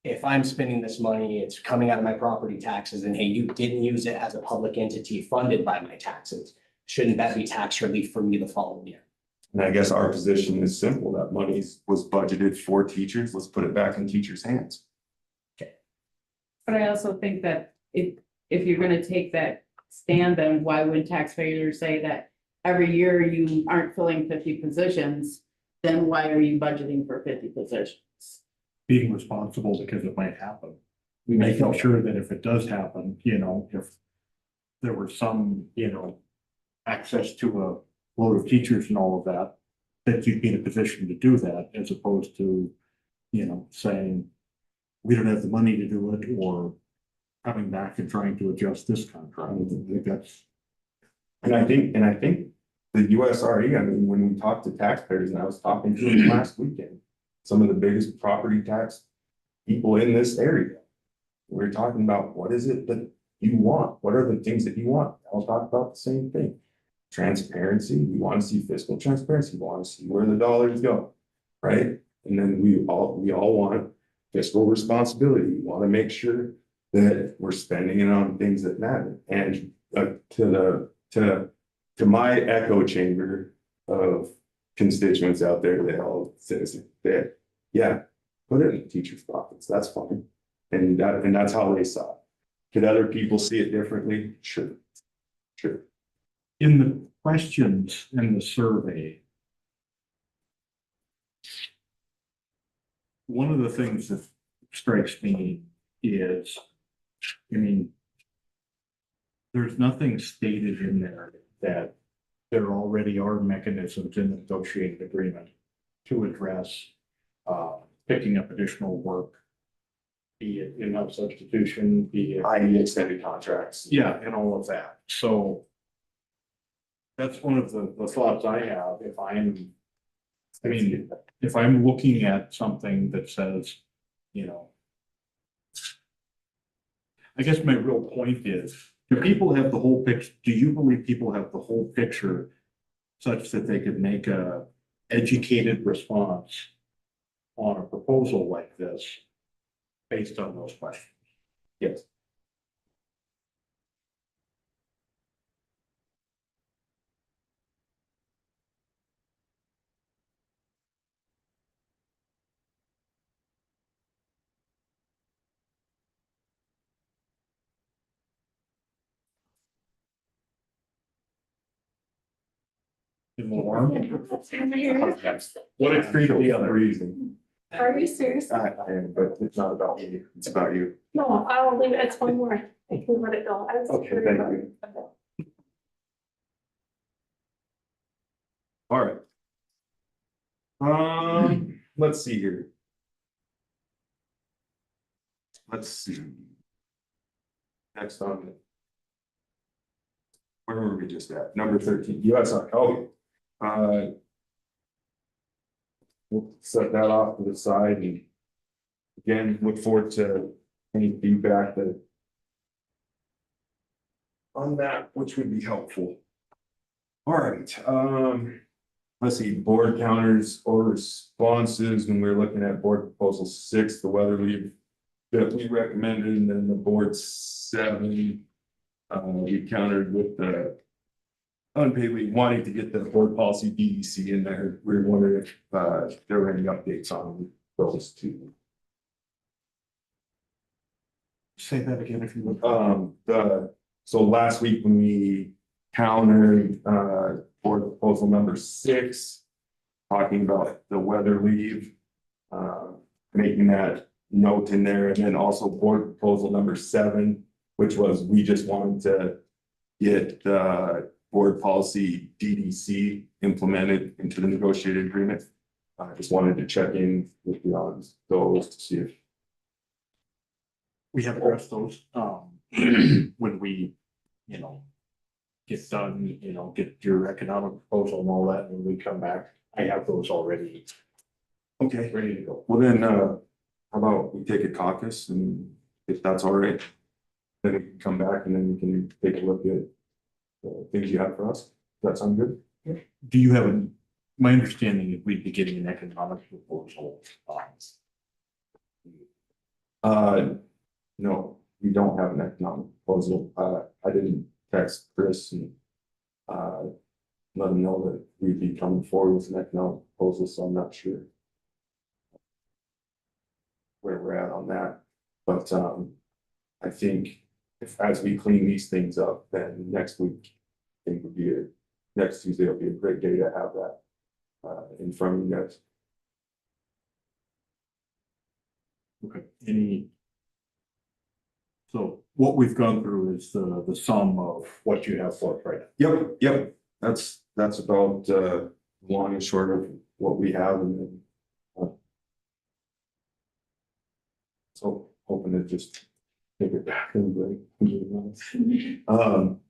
if I'm spending this money, it's coming out of my property taxes, and hey, you didn't use it as a public entity funded by my taxes. Shouldn't that be tax relief for me the following year? And I guess our position is simple. That money was budgeted for teachers. Let's put it back in teachers' hands. But I also think that if you're gonna take that stand, then why would taxpayers say that every year you aren't filling 50 positions? Then why are you budgeting for 50 positions? Being responsible because it might happen. We may Making feel sure that if it does happen, if there were some, access to a load of teachers and all of that, that you'd be in a position to do that as opposed to, saying, we don't have the money to do it, or coming back and trying to adjust this contract. I think that's, And I think the USRE, I mean, when we talked to taxpayers, and I was talking to them last weekend, some of the biggest property tax people in this area. We're talking about what is it that you want? What are the things that you want? I'll talk about the same thing. Transparency, we want to see fiscal transparency, we want to see where the dollars go, right? And then we all want fiscal responsibility. We want to make sure that we're spending it on things that matter. And to my echo chamber of constituents out there, they all says that, yeah, put it in the teacher's pockets, that's fine. And that's how they saw it. Could other people see it differently? Sure. in the questions in the survey. One of the things that strikes me is, there's nothing stated in there that there already are mechanisms in the negotiated agreement to address picking up additional work, be it in-house substitution, be it. I.e. extended contracts. Yeah, and all of that. So that's one of the thoughts I have if I'm looking at something that says, I guess my real point is, do people have the whole picture? Do you believe people have the whole picture such that they could make a educated response on a proposal like this based on those questions? Yes. More? What a treat the other. Reason. Are you serious? I am, but it's not about me, it's about you. No, I'll leave it. It's one more. I can let it go. I was Okay, curious thank about you. it. All right. Let's see here. Let's see. Next on it. Where were we just at? Number 13, USR, okay. We'll set that off to the side and again, look forward to any feedback that on that, which would be helpful. All right, let's see, board counters or responses when we we're looking at board proposal 6, the weather leave that we recommended, and then the board 7. We countered with the unpaid leave, wanting to get the board policy DEC in there. We were wondering if there were any updates on those two. Say that again if you would. So last week when we countered board proposal number 6, talking about the weather leave, making that note in there, and then also board proposal number 7, which was we just wanted to get board policy DDC implemented into the negotiated agreement. I just wanted to check in with you on those to see if We have addressed those, when we, get done, get your economic proposal and all that, and when we come back, I have those already okay. ready to go. Well, then, how about we take a caucus, and if that's all right, then we can come back and then we can take a look at the things you have for us. Does that sound good? Do you have my understanding is we'd be getting an economic proposal. No, we don't have an economic proposal. I didn't text Chris and let him know that we'd be coming forward with an economic proposal, so I'm not sure where we're at on that. But I think if as we clean these things up, then next week, I think would be next Tuesday will be a great day to have that in front of you guys. Okay, so what we've gone through is the sum of what you have for us right now. Yep, that's about long and short of what we have, and then so hoping to just take it back and bring.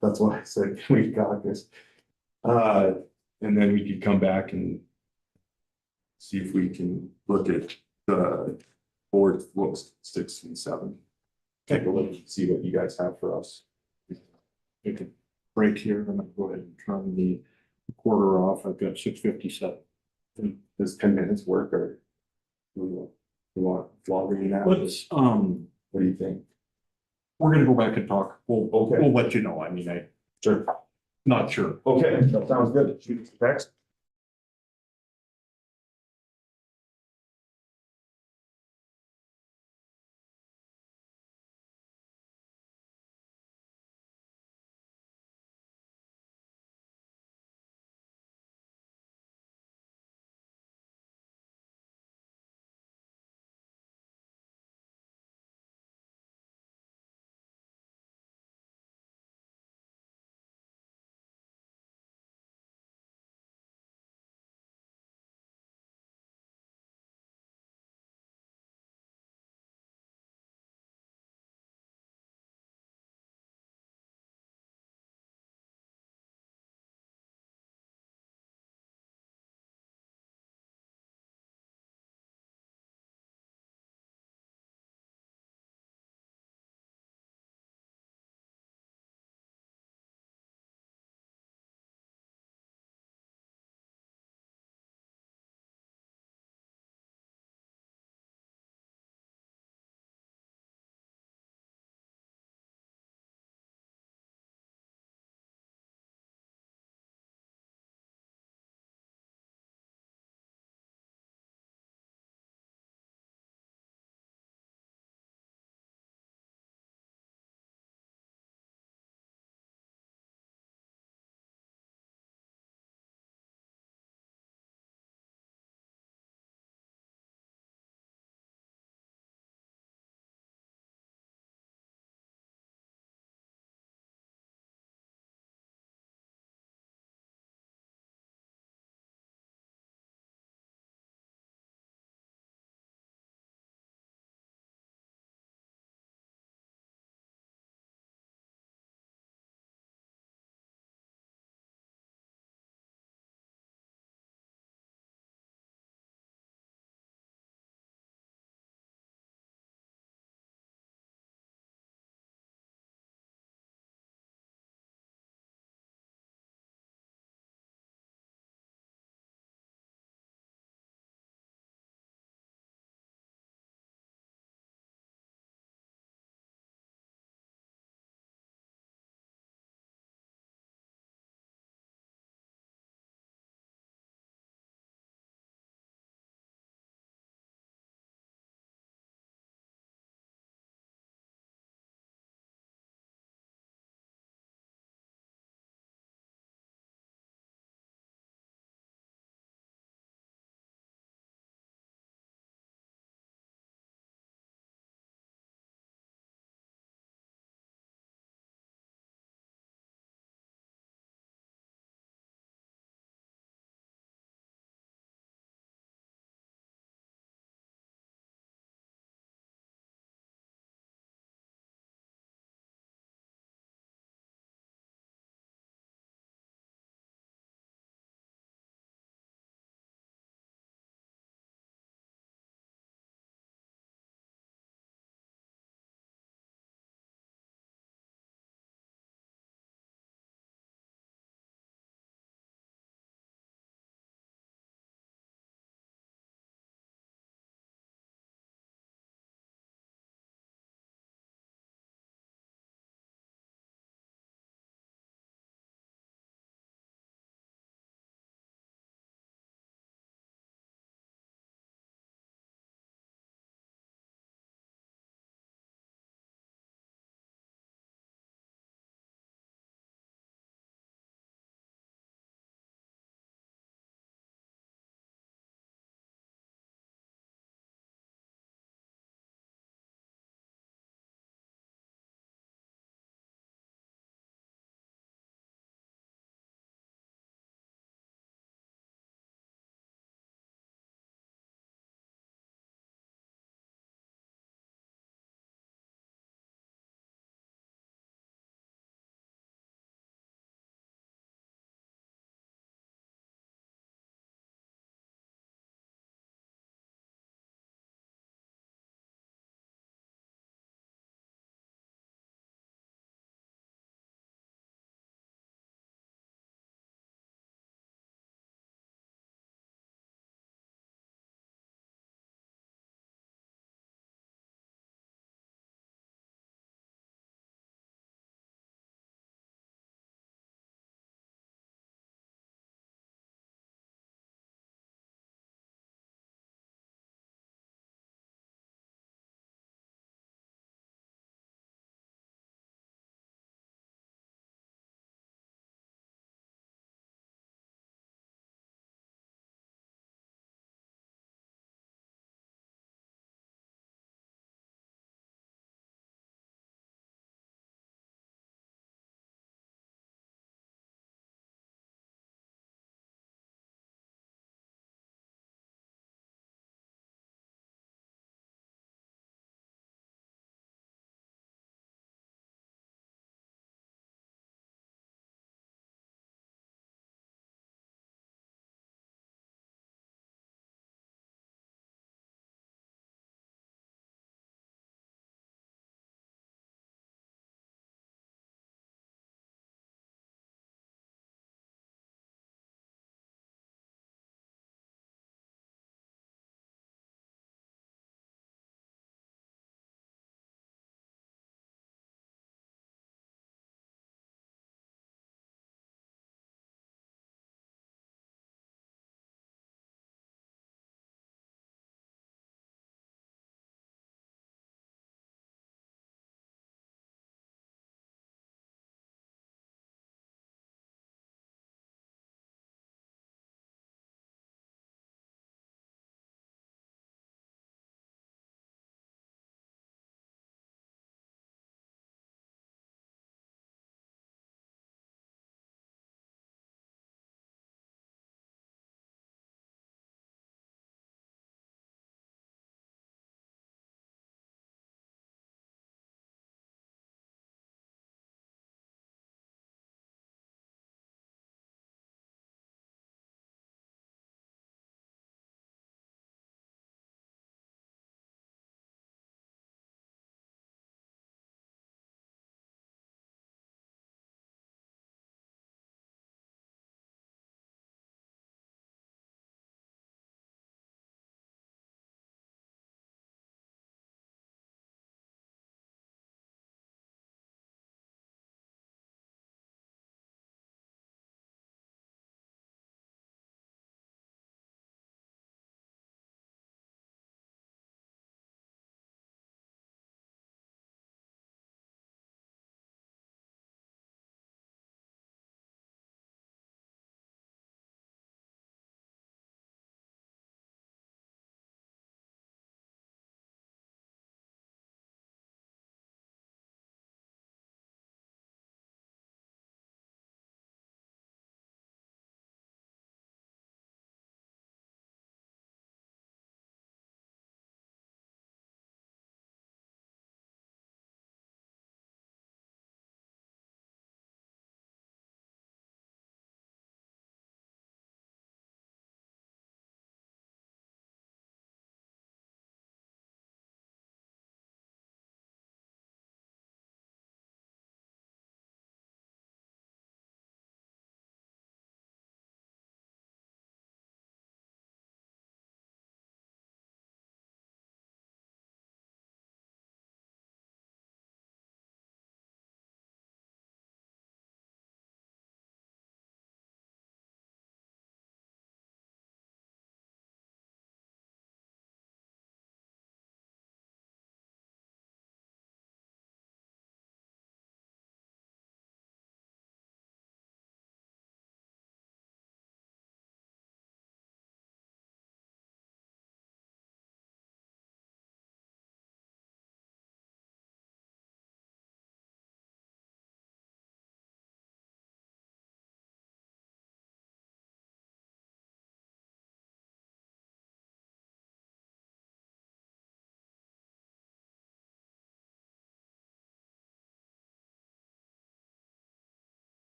That's why I said we got this. And then we could come back and see if we can look at the board, what was 6 and 7. Take a look and see what you guys have for us. We can break here and I'll go ahead and turn the quarter off. I've got 6:57. Does 10 minutes work, or do we want longer than that? Let's, What do you think? we're gonna go back and talk. Okay. We'll let you know. I mean, Sure. not sure. Okay, that sounds good. Shoot us a text.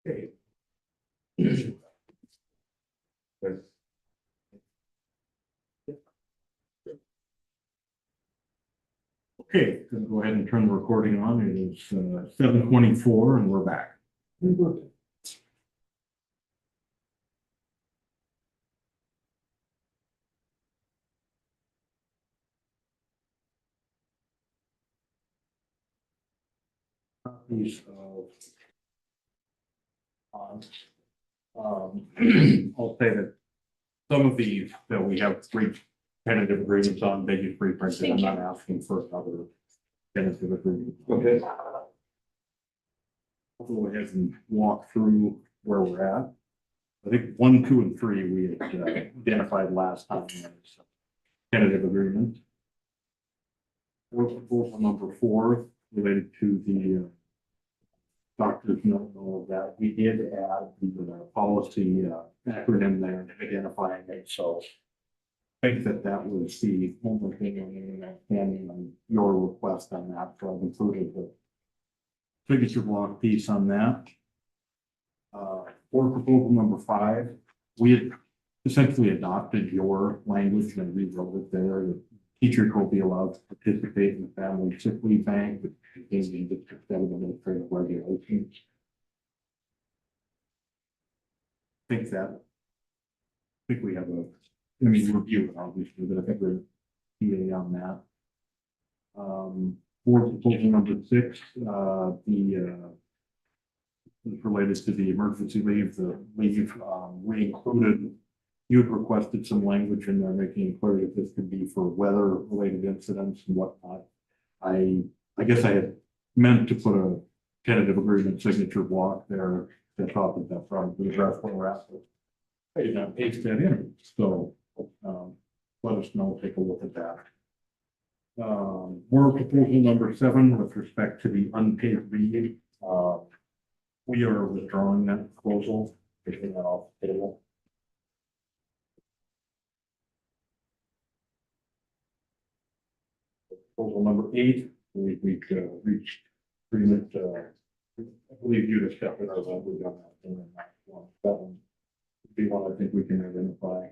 Okay. Okay, gonna go ahead and turn the recording on. It is 7:24 and we're back. Copies of I'll say that some of these that we have three tentative agreements on, they just reprinted. I'm not asking for another tentative agreement. Okay. I'll go ahead and walk through where we're at. I think 1, 2, and 3 we had identified last time as tentative agreement. Proposal number 4 related to the doctor's note and all of that. We did add the policy acronym there, identifying it, so I think that was the only thing outstanding on your request on that, so I've included the signature block piece on that. For proposal number 5, we had essentially adopted your language and rewrote it there. The teachers will be allowed to participate in the family sick leave bank, which contains the district administrative regulations. I think we have review it obviously, but I think we're PA on that. For proposal number 6, is related to the emergency leave, we included, you had requested some language in there making it clear that this could be for weather related incidents and whatnot. I guess I had meant to put a tentative agreement signature block there. I thought that probably addressed what we're asking. I did not paste that in, so let us know, take a look at that. More proposal number 7 with respect to the unpaid leave. We are withdrawing that proposal, taking that off the table. Proposal number 8, we've reached agreement. I believe you discussed it as we've done that in that one. That one would be one I think we can identify.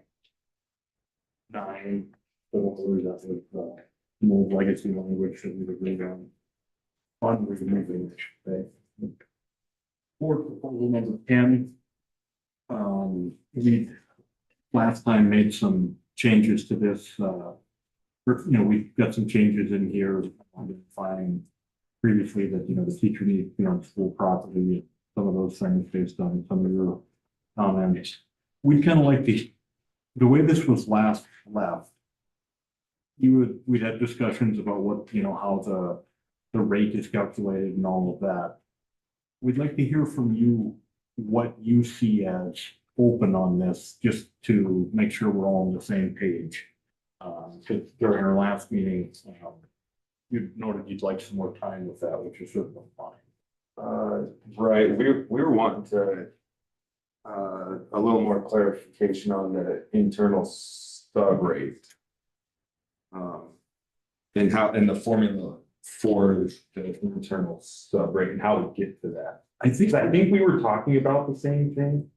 9, the one that was more legacy language that we've agreed on removing, I should say. For proposal number 10, we last time made some changes to this. We've got some changes in here, identifying previously that, the teacher needs to be on school property, some of those things based on some of your comments. We kind of like the way this was last left. We'd had discussions about what, how the rate is calculated and all of that. We'd like to hear from you what you see as open on this, just to make sure we're all on the same page. Because during our last meeting, you noted you'd like some more time with that, which is certainly fine. Right, we were wanting to a little more clarification on the internal sub rate. And the formula for the internal sub rate and how we get to that. I think we were talking about the same thing.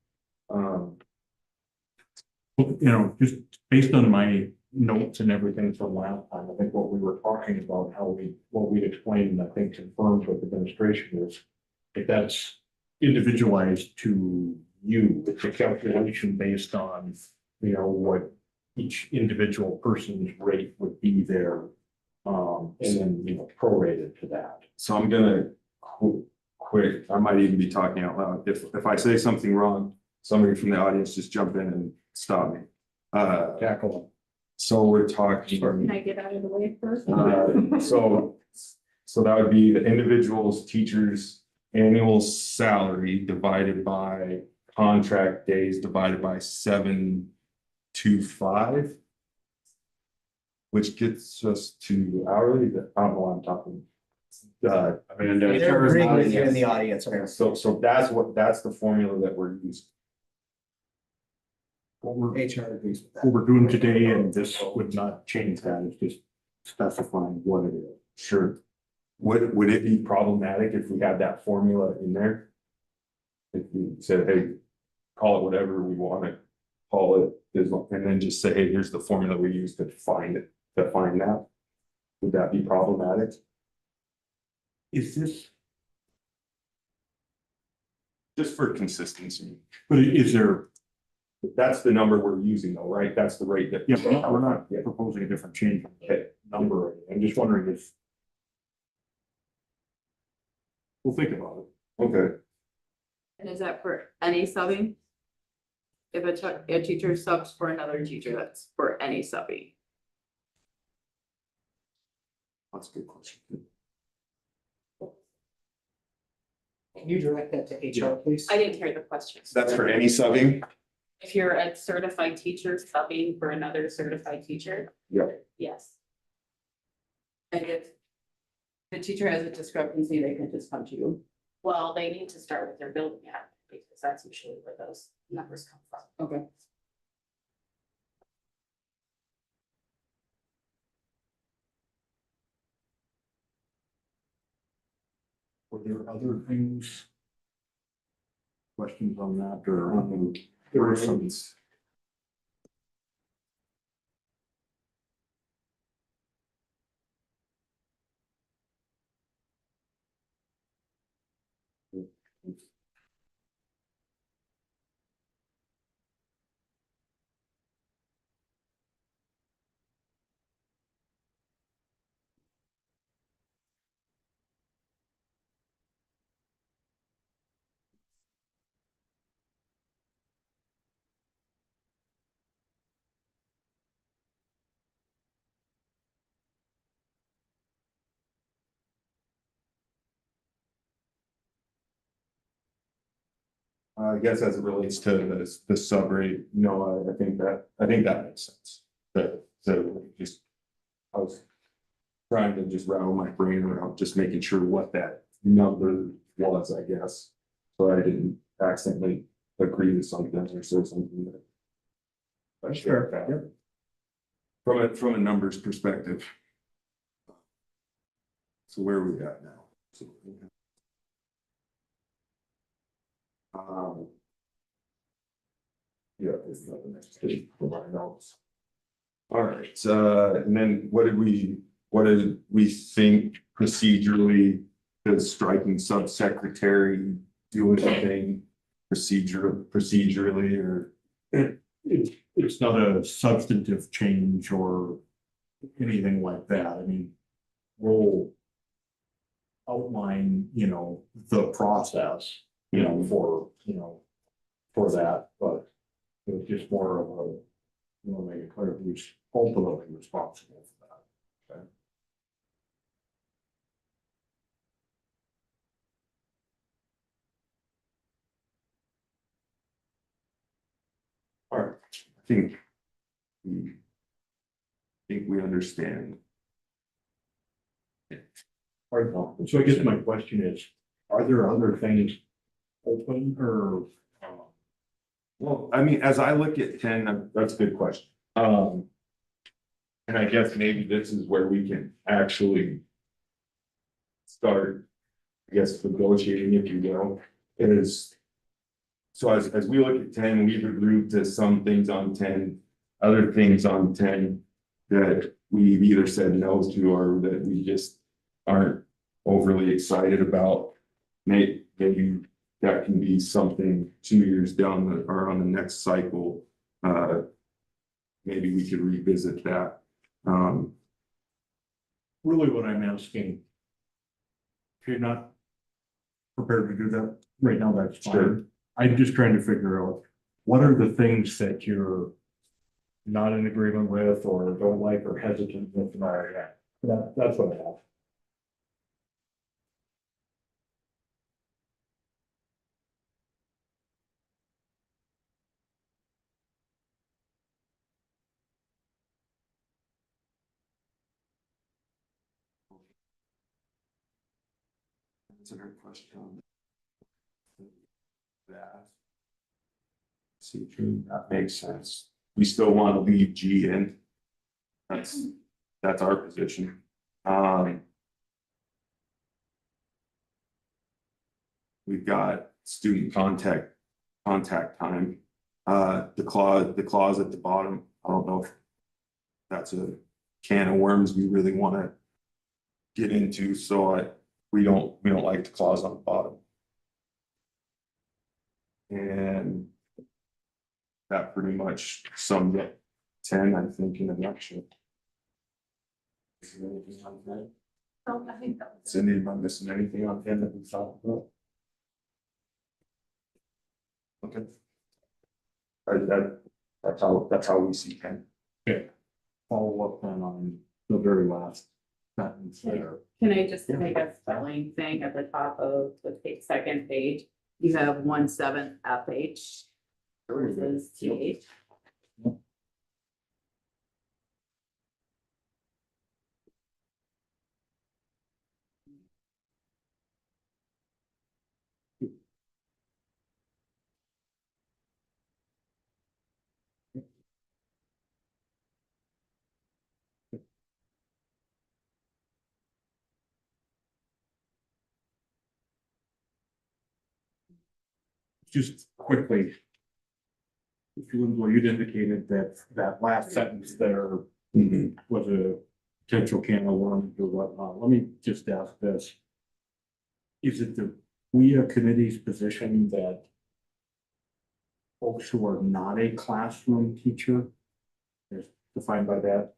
Just based on my notes and everything from last time, I think what we were talking about, what we'd explained, and I think confirmed with administration is, if that's individualized to you, it's a calculation based on, what each individual person's rate would be there. And then, prorated to that. So I'm gonna quit. I might even be talking out loud. If I say something wrong, somebody from the audience just jump in and stop me. Tackle. So we're talking. Can I get out of the way first? So that would be the individual's teacher's annual salary divided by contract days divided by 725. Which gets us to hourly, I don't know what I'm talking. They're agreeing with you in the audience. So that's the formula that we're using. HR agrees with that. What we're doing today, and this would not change that, it's just specifying what it is. Sure. Would it be problematic if we had that formula in there? If you said, hey, call it whatever we want to call it, and then just say, hey, here's the formula we use to find it, to find that. Would that be problematic? Is this, Just for consistency. but is there, That's the number we're using though, right? That's the rate that. yeah, we're not Yeah. proposing a different change in the number. I'm just wondering if. We'll think about it. Okay, And is that for any subbing? If a teacher subs for another teacher, that's for any subbing. that's a good question. Can you direct that to HR, please? I didn't hear the question. That's for any subbing? If you're a certified teacher subbing for another certified teacher, Yeah. yes. And if the teacher has a discrepancy, they can just come to you. Well, they need to start with their building admin because that's usually where those numbers come from. Okay. Were there other things? Questions on that or? There were some. I guess as it relates to the sub rate, no, I think that makes sense. But, so just, I was trying to just rattle my brain around, just making sure what that number was, I guess. So I didn't accidentally agree with something or say something that. I share that. From a numbers perspective. So where are we at now? So, yeah, it's not the next page for my notes. All right, and then what did we think procedurally, does striking subsecretary do anything procedurally or? It's not a substantive change or anything like that. I mean, we'll outline, the process, for that, but it was just more of a, make it clear who's ultimately responsible for that. Okay. All right, I think we understand. So I guess my question is, are there other things open or? Well, I mean, as I look at 10, that's a good question. And I guess maybe this is where we can actually start, I guess, negotiating, if you will, is. So as we look at 10, we've agreed to some things on 10, other things on 10 that we've either said no to or that we just aren't overly excited about. Maybe that can be something 2 years down or on the next cycle. Maybe we could revisit that. Really what I'm asking. If you're not prepared to do that right now, that's fine. Sure. I'm just trying to figure out, what are the things that you're not in agreement with or don't like or hesitant with and all that? That's what I have. That's a great question. That. See, true, that makes sense. We still want to leave G in. That's our position. We've got student contact time. The clause at the bottom, I don't know if that's a can of worms we really want to get into, so we don't like the clause on the bottom. And that pretty much summed up 10, I think, in a nutshell. Is there anything on that? Oh, I think that was. Cindy, am I missing anything on 10 that we talked about? Okay. That's how we see 10. Follow up then on the very last sentence there. Can I just make a spelling thing at the top of the second page? You have 1/7 FH versus TH. Just quickly. Mr. Winslow, you'd indicated that that last sentence there was a potential can of worms or whatnot. Let me just ask this. Is it the WIA committee's position that folks who are not a classroom teacher, as defined by that,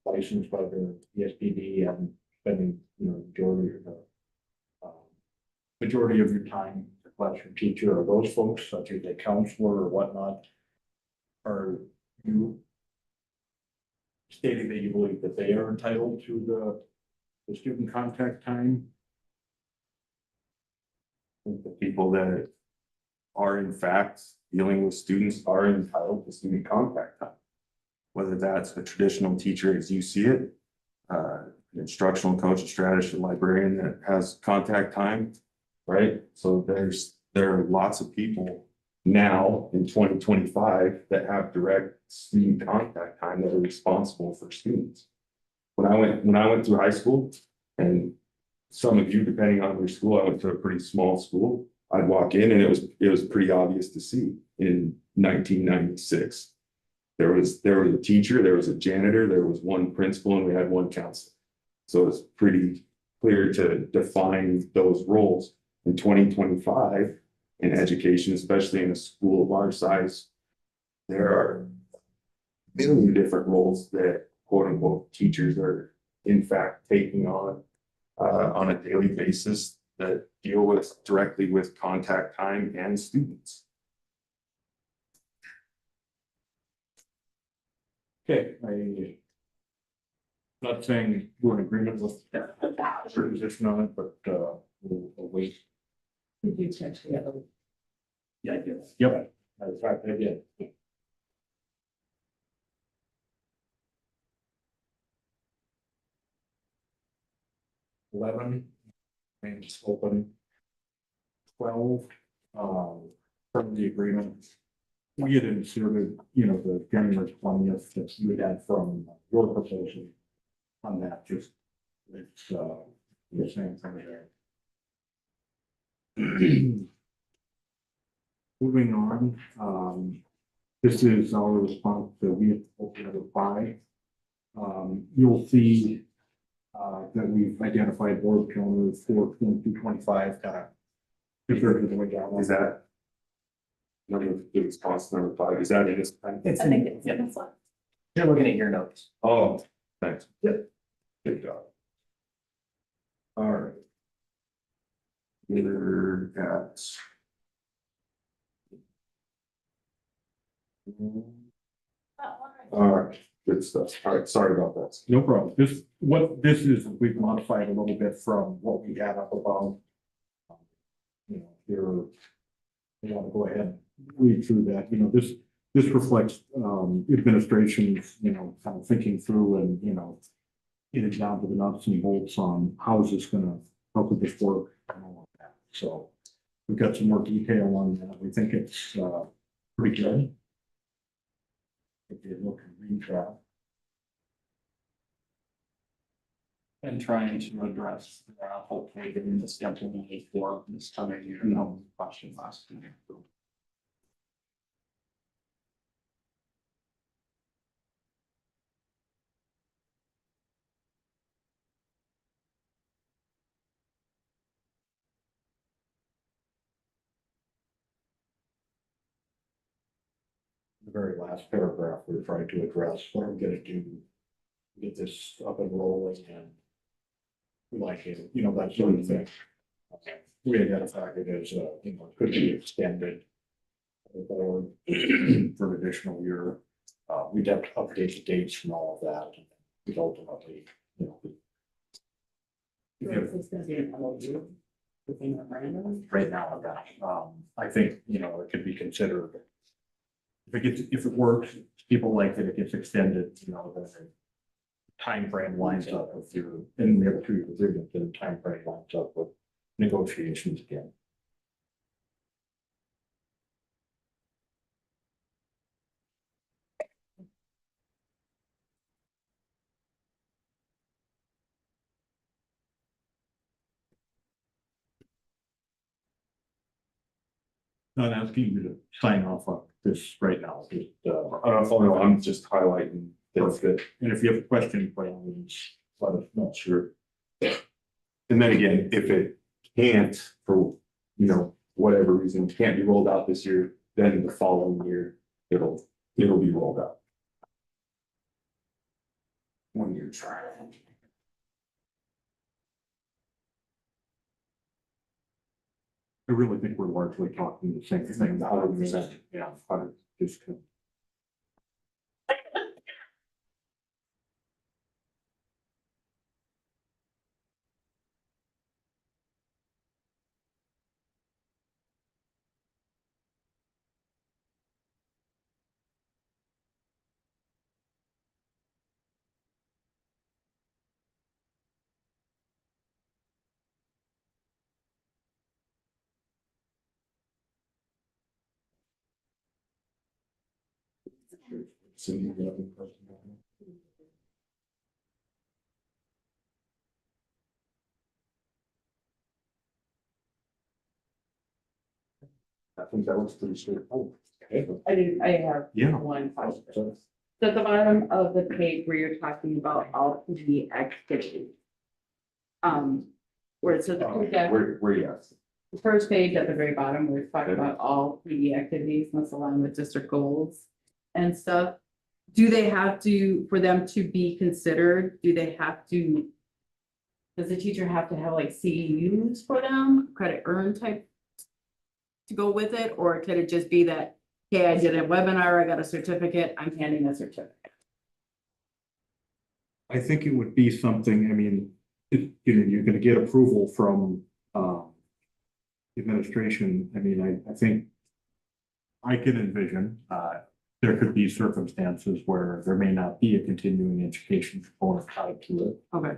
licensed by the ESPD and spending, majority of your time as a classroom teacher, are those folks, such as a counselor or whatnot, are you stating that you believe that they are entitled to the student contact time? The people that are in fact dealing with students are entitled to student contact time. Whether that's a traditional teacher as you see it, an instructional coach, a strategist, a librarian that has contact time, right? So there are lots of people now in 2025 that have direct student contact time that are responsible for students. When I went through high school, and some of you, depending on your school, I went to a pretty small school. I'd walk in and it was pretty obvious to see in 1996. There was a teacher, there was a janitor, there was one principal, and we had one counselor. So it's pretty clear to define those roles. In 2025, in education, especially in a school of our size, there are a million different roles that quote unquote teachers are in fact taking on a daily basis that deal directly with contact time and students. Okay, I'm not saying we're in agreement with that position on it, but we'll wait. Did you check the other? Yeah, I did. Yep, matter of fact, I did. 11, and it's open. 12, from the agreement. We had inserted, the January 20th that you had from your proposal on that, just, it's, the same thing there. Moving on, this is our response that we have apply. You'll see that we've identified board calendar for 22-25, kind of. The way down. Is that the response number 5? Is that in this? It's I think in, it's in this one. you're looking at your notes. Oh, thanks. Yep. Good job. All right. Either at. All right, good stuff. All right, sorry about that. No problem. This is, we've modified a little bit from what we had up above. Here, we want to go ahead and read through that. This reflects administration's, kind of thinking through and, getting down to the nuts and bolts on how is this gonna, how could this work and all of that. So we've got some more detail on that. We think it's pretty good. If you look and read that. And trying to address, hopefully getting this implemented for this coming year, no question last year. The very last paragraph, we're trying to address what are we gonna do, to get this up and rolling and like, it, you know, that sort of thing. We identified it as, you know, could be extended or for an additional year. We'd have to update the dates and all of that. And we'd ultimately, you know. Is this gonna be an LOU within the memorandum? Right now, I think, you know, it could be considered. If it works, people like that it gets extended, you know, the timeframe lines up with your, in the other two agreement, then the timeframe lines up with negotiations again. Not asking you to sign off on this right now, just, Oh, no, I'm just highlighting that's good. and if you have a question, by all means, let us know. Sure. And then again, if it can't, for, you know, whatever reason, can't be rolled out this year, then the following year, it'll be rolled out. 1 year trial. I really think we're largely talking the same thing. 100%. Yeah, I just. So you have a question? I think that was pretty straightforward. I have Yeah. one question. So, So at the bottom of the page where you're talking about all the activities. Where it says, where, yes. the first page at the very bottom, where it's talking Okay. about all PD activities must align with district goals and stuff. Do they have to, for them to be considered, do they have to? Does the teacher have to have like CEUs for them, credit earn type? To go with it, or could it just be that, hey, I did a webinar, I got a certificate, I'm handing a certificate? I think it would be something, I mean, you know, you're gonna get approval from, administration. I mean, I think I can envision, there could be circumstances where there may not be a continuing education component tied to it. Okay,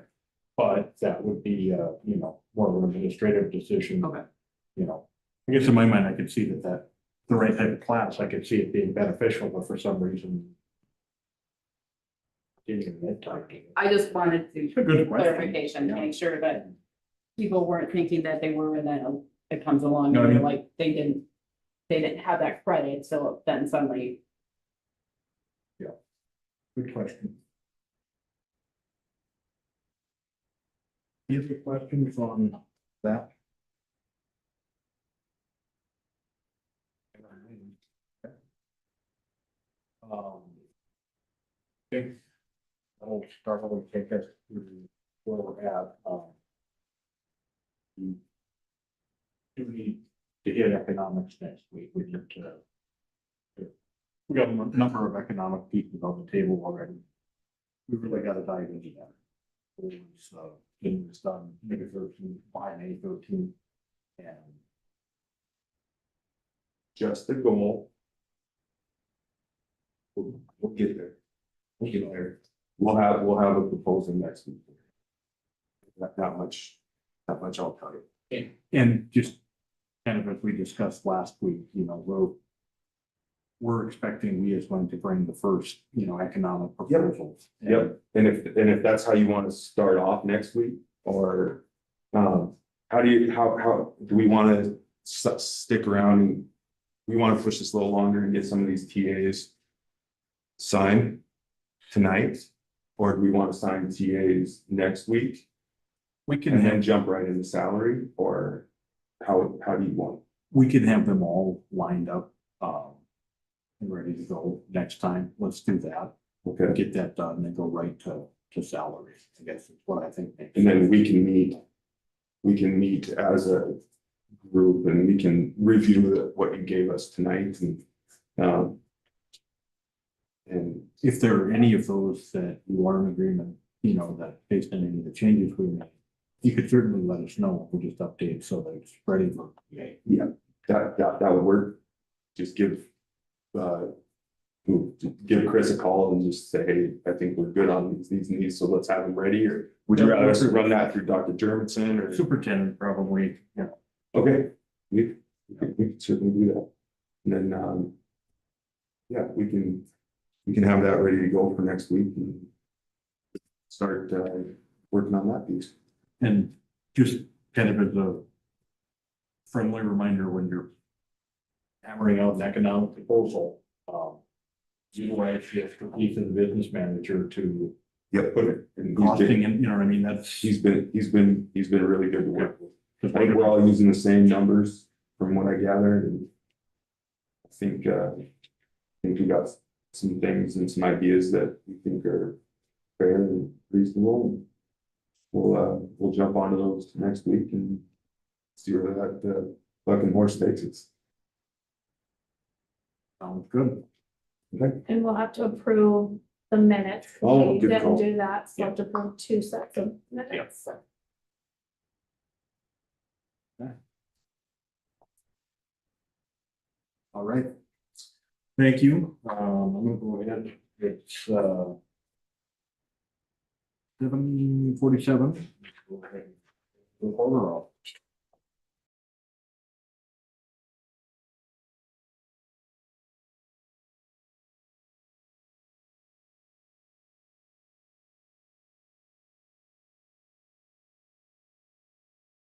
But that would be, you know, more of an administrative decision. okay. You know, I guess in my mind, I could see that the right type of class, I could see it being beneficial, but for some reason. Didn't even get targeted. I just wanted A to good question. clarification, to make sure that people weren't thinking that they were, and then it comes along No, I and they're mean- like, they didn't have that credit, so then suddenly. Good question. Any other questions on that? I think I'll start with take us to where we're at. We do need to hit economics next week. We need to. We got a number of economic pieces on the table already. We really got to dive into that. So getting this done, maybe 13, by May 13. And Just the goal. We'll get there. We'll get there. We'll have a proposal next week. Not much I'll tell you. And just kind of as we discussed last week, you know, we're expecting we is going to bring the first, economic proposals. Yep, and if that's how you want to start off next week, or, how do we want to stick around? And we want to push this a little longer and get some of these TAs signed tonight, or do we want to sign TAs next week We can and have, then jump right into salary, or how do you want? we can have them all lined up, and ready to go next time. Let's do that. Okay, Get that done and go right to salaries, I guess is what I think. and then we can meet as a group and we can review what you gave us tonight and If there are any of those that you are in agreement, that based on any of the changes we made, you could certainly let us know. We'll just update so that it's ready for. yeah, that would work. Just give Chris a call and just say, hey, I think we're good on these and these, so let's have them ready, or would you rather us run that through Dr. Jermison or? Superintendent probably, Okay, we can certainly do that. And then, yeah, we can have that ready to go for next week and start, working on that piece. And just kind of as a friendly reminder, when you're hammering out an economic proposal, utilize the expertise of the business manager to Yep, put it. And costing, and you know what I mean, that's. he's been really good to work with. I think we're all using the same numbers from what I gathered, and I think we got some things and some ideas that we think are fair and reasonable. We'll jump onto those next week and see where that bucking horse takes us. Sounds good. Okay, And we'll have to approve the minutes. Oh, We good didn't call. do that, so we'll have to approve 2 sets of minutes. All right. Thank you. I'm gonna go ahead. It's 7:47. Go ahead. We'll call her off.